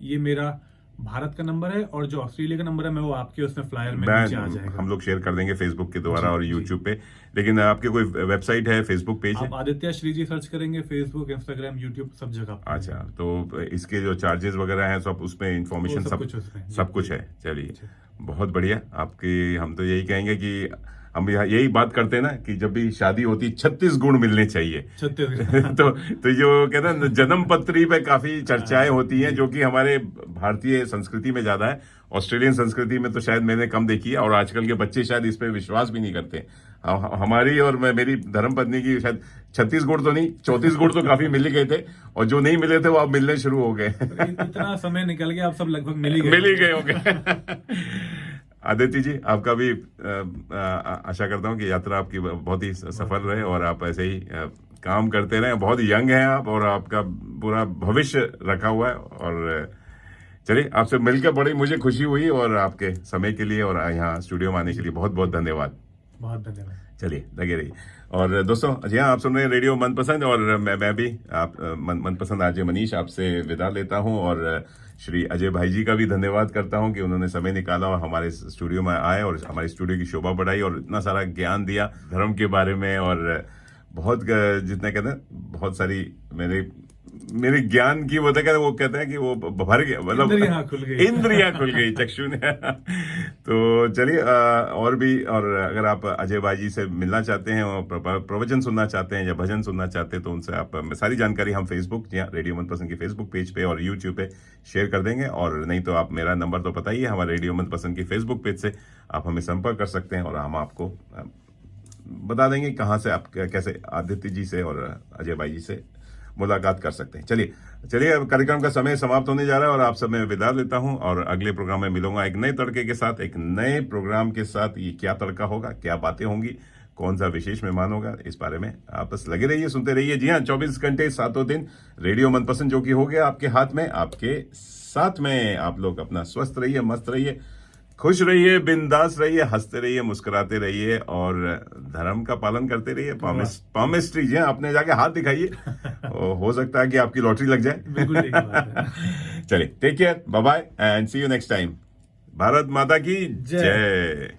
ये मेरा भारत का नंबर है। और जो ऑस्ट्रेलिया का नंबर है, मैं वो आपके उसमें फ्लायर में नीचे आ जाएगा। हम लोग शेयर कर देंगे फेसबुक के द्वारा जी, और जी। यूट्यूब पे। लेकिन आपके कोई वेबसाइट है, फेसबुक पेज है? आप आदित्य श्री जी सर्च करेंगे, फेसबुक, इंस्टाग्राम, यूट्यूब, सब जगह आपको अच्छा, तो इसके जो चार्जेस वगैरह हैं सब उसमें इंफॉर्मेशन वो सब सब कुछ उसमें, जी। सब कुछ है। चलिए, बहुत बढ़िया। आपकी हम तो यही कहेंगे कि हम यही बात करते हैं ना कि जब भी शादी होती है 36 गुण मिलने चाहिए। छत्तीसगढ़। तो जो कहते हैं ना, जन्म पत्री पे काफी चर्चाएं होती हैं, जो कि हमारे भारतीय संस्कृति में ज्यादा है। ऑस्ट्रेलियन संस्कृति में तो शायद मैंने कम देखी है, और आजकल के बच्चे शायद इस पे विश्वास भी नहीं करते। हमारी और मेरी धर्मपत्नी की शायद 36 गुण तो नहीं, 34 गुण तो काफी मिल ही गए थे, और जो नहीं मिले थे वो अब मिलने शुरू हो गए। इतना समय निकल गया, आप सब लगभग मिल ही गए होंगे। आदित्य जी, आपका भी आशा करता हूँ कि यात्रा आपकी बहुत ही सफल रहे, और आप ऐसे ही काम करते रहें। बहुत यंग हैं आप, और आपका पूरा भविष्य रखा हुआ है। और चलिए, आपसे मिलकर बड़ी मुझे खुशी हुई, और आपके समय के लिए और यहाँ स्टूडियो में आने के लिए बहुत बहुत धन्यवाद। बहुत धन्यवाद। चलिए, लगे रहिए। और दोस्तों, जी हाँ, आप सुन रहे हैं रेडियो मनपसंद, और मैं भी आप मनपसंद आरजे मनीष आपसे विदा लेता हूँ। और श्री अजय भाई जी का भी धन्यवाद करता हूँ कि उन्होंने समय निकाला और हमारे स्टूडियो में आए, और हमारे स्टूडियो की शोभा बढ़ाई, और इतना सारा ज्ञान दिया धर्म के बारे में। और बहुत, जितना कहते हैं, बहुत सारी मेरे ज्ञान की वो कहते हैं कि वो भर गया, मतलब इंद्रियां खुल गई चक्षु ने। तो चलिए, और भी, और अगर आप अजय भाई जी से मिलना चाहते हैं और प्रवचन सुनना चाहते हैं या भजन सुनना चाहते हैं, तो उनसे आप सारी जानकारी हम फेसबुक या रेडियो मनपसंद की फेसबुक पेज पे और यूट्यूब पे शेयर कर देंगे। और नहीं तो आप, मेरा नंबर तो पता ही है, हमारे रेडियो मनपसंद की फेसबुक पेज से आप हमें संपर्क कर सकते हैं, और हम आपको बता देंगे कहाँ से आप कैसे आदित्य जी से और अजय भाई जी से मुलाकात कर सकते हैं। चलिए, अब कार्यक्रम का समय समाप्त होने जा रहा है, और आप सब मैं विदा लेता हूं, और अगले प्रोग्राम में मिलूंगा एक नए तड़के के साथ, एक नए प्रोग्राम के साथ। ये क्या तड़का होगा, क्या बातें होंगी, कौन सा विशेष मेहमान होगा, इस बारे में आप बस लगे रहिए, सुनते रहिए। जी हाँ, 24 घंटे 7 दिन रेडियो मनपसंद, जो कि हो गया आपके हाथ में, आपके साथ में। आप लोग अपना स्वस्थ रहिए, मस्त रहिए, खुश रहिए, बिंदास रहिए, हंसते रहिए, मुस्कुराते रहिए, और धर्म का पालन करते रहिए। पामिस्ट्री जी, आपने जाके हाथ दिखाइए, हो सकता है कि आपकी लॉटरी लग जाए। बिल्कुल ठीक बात है। चलिए, take care, bye bye, and see you next time. Bharat माता की जय।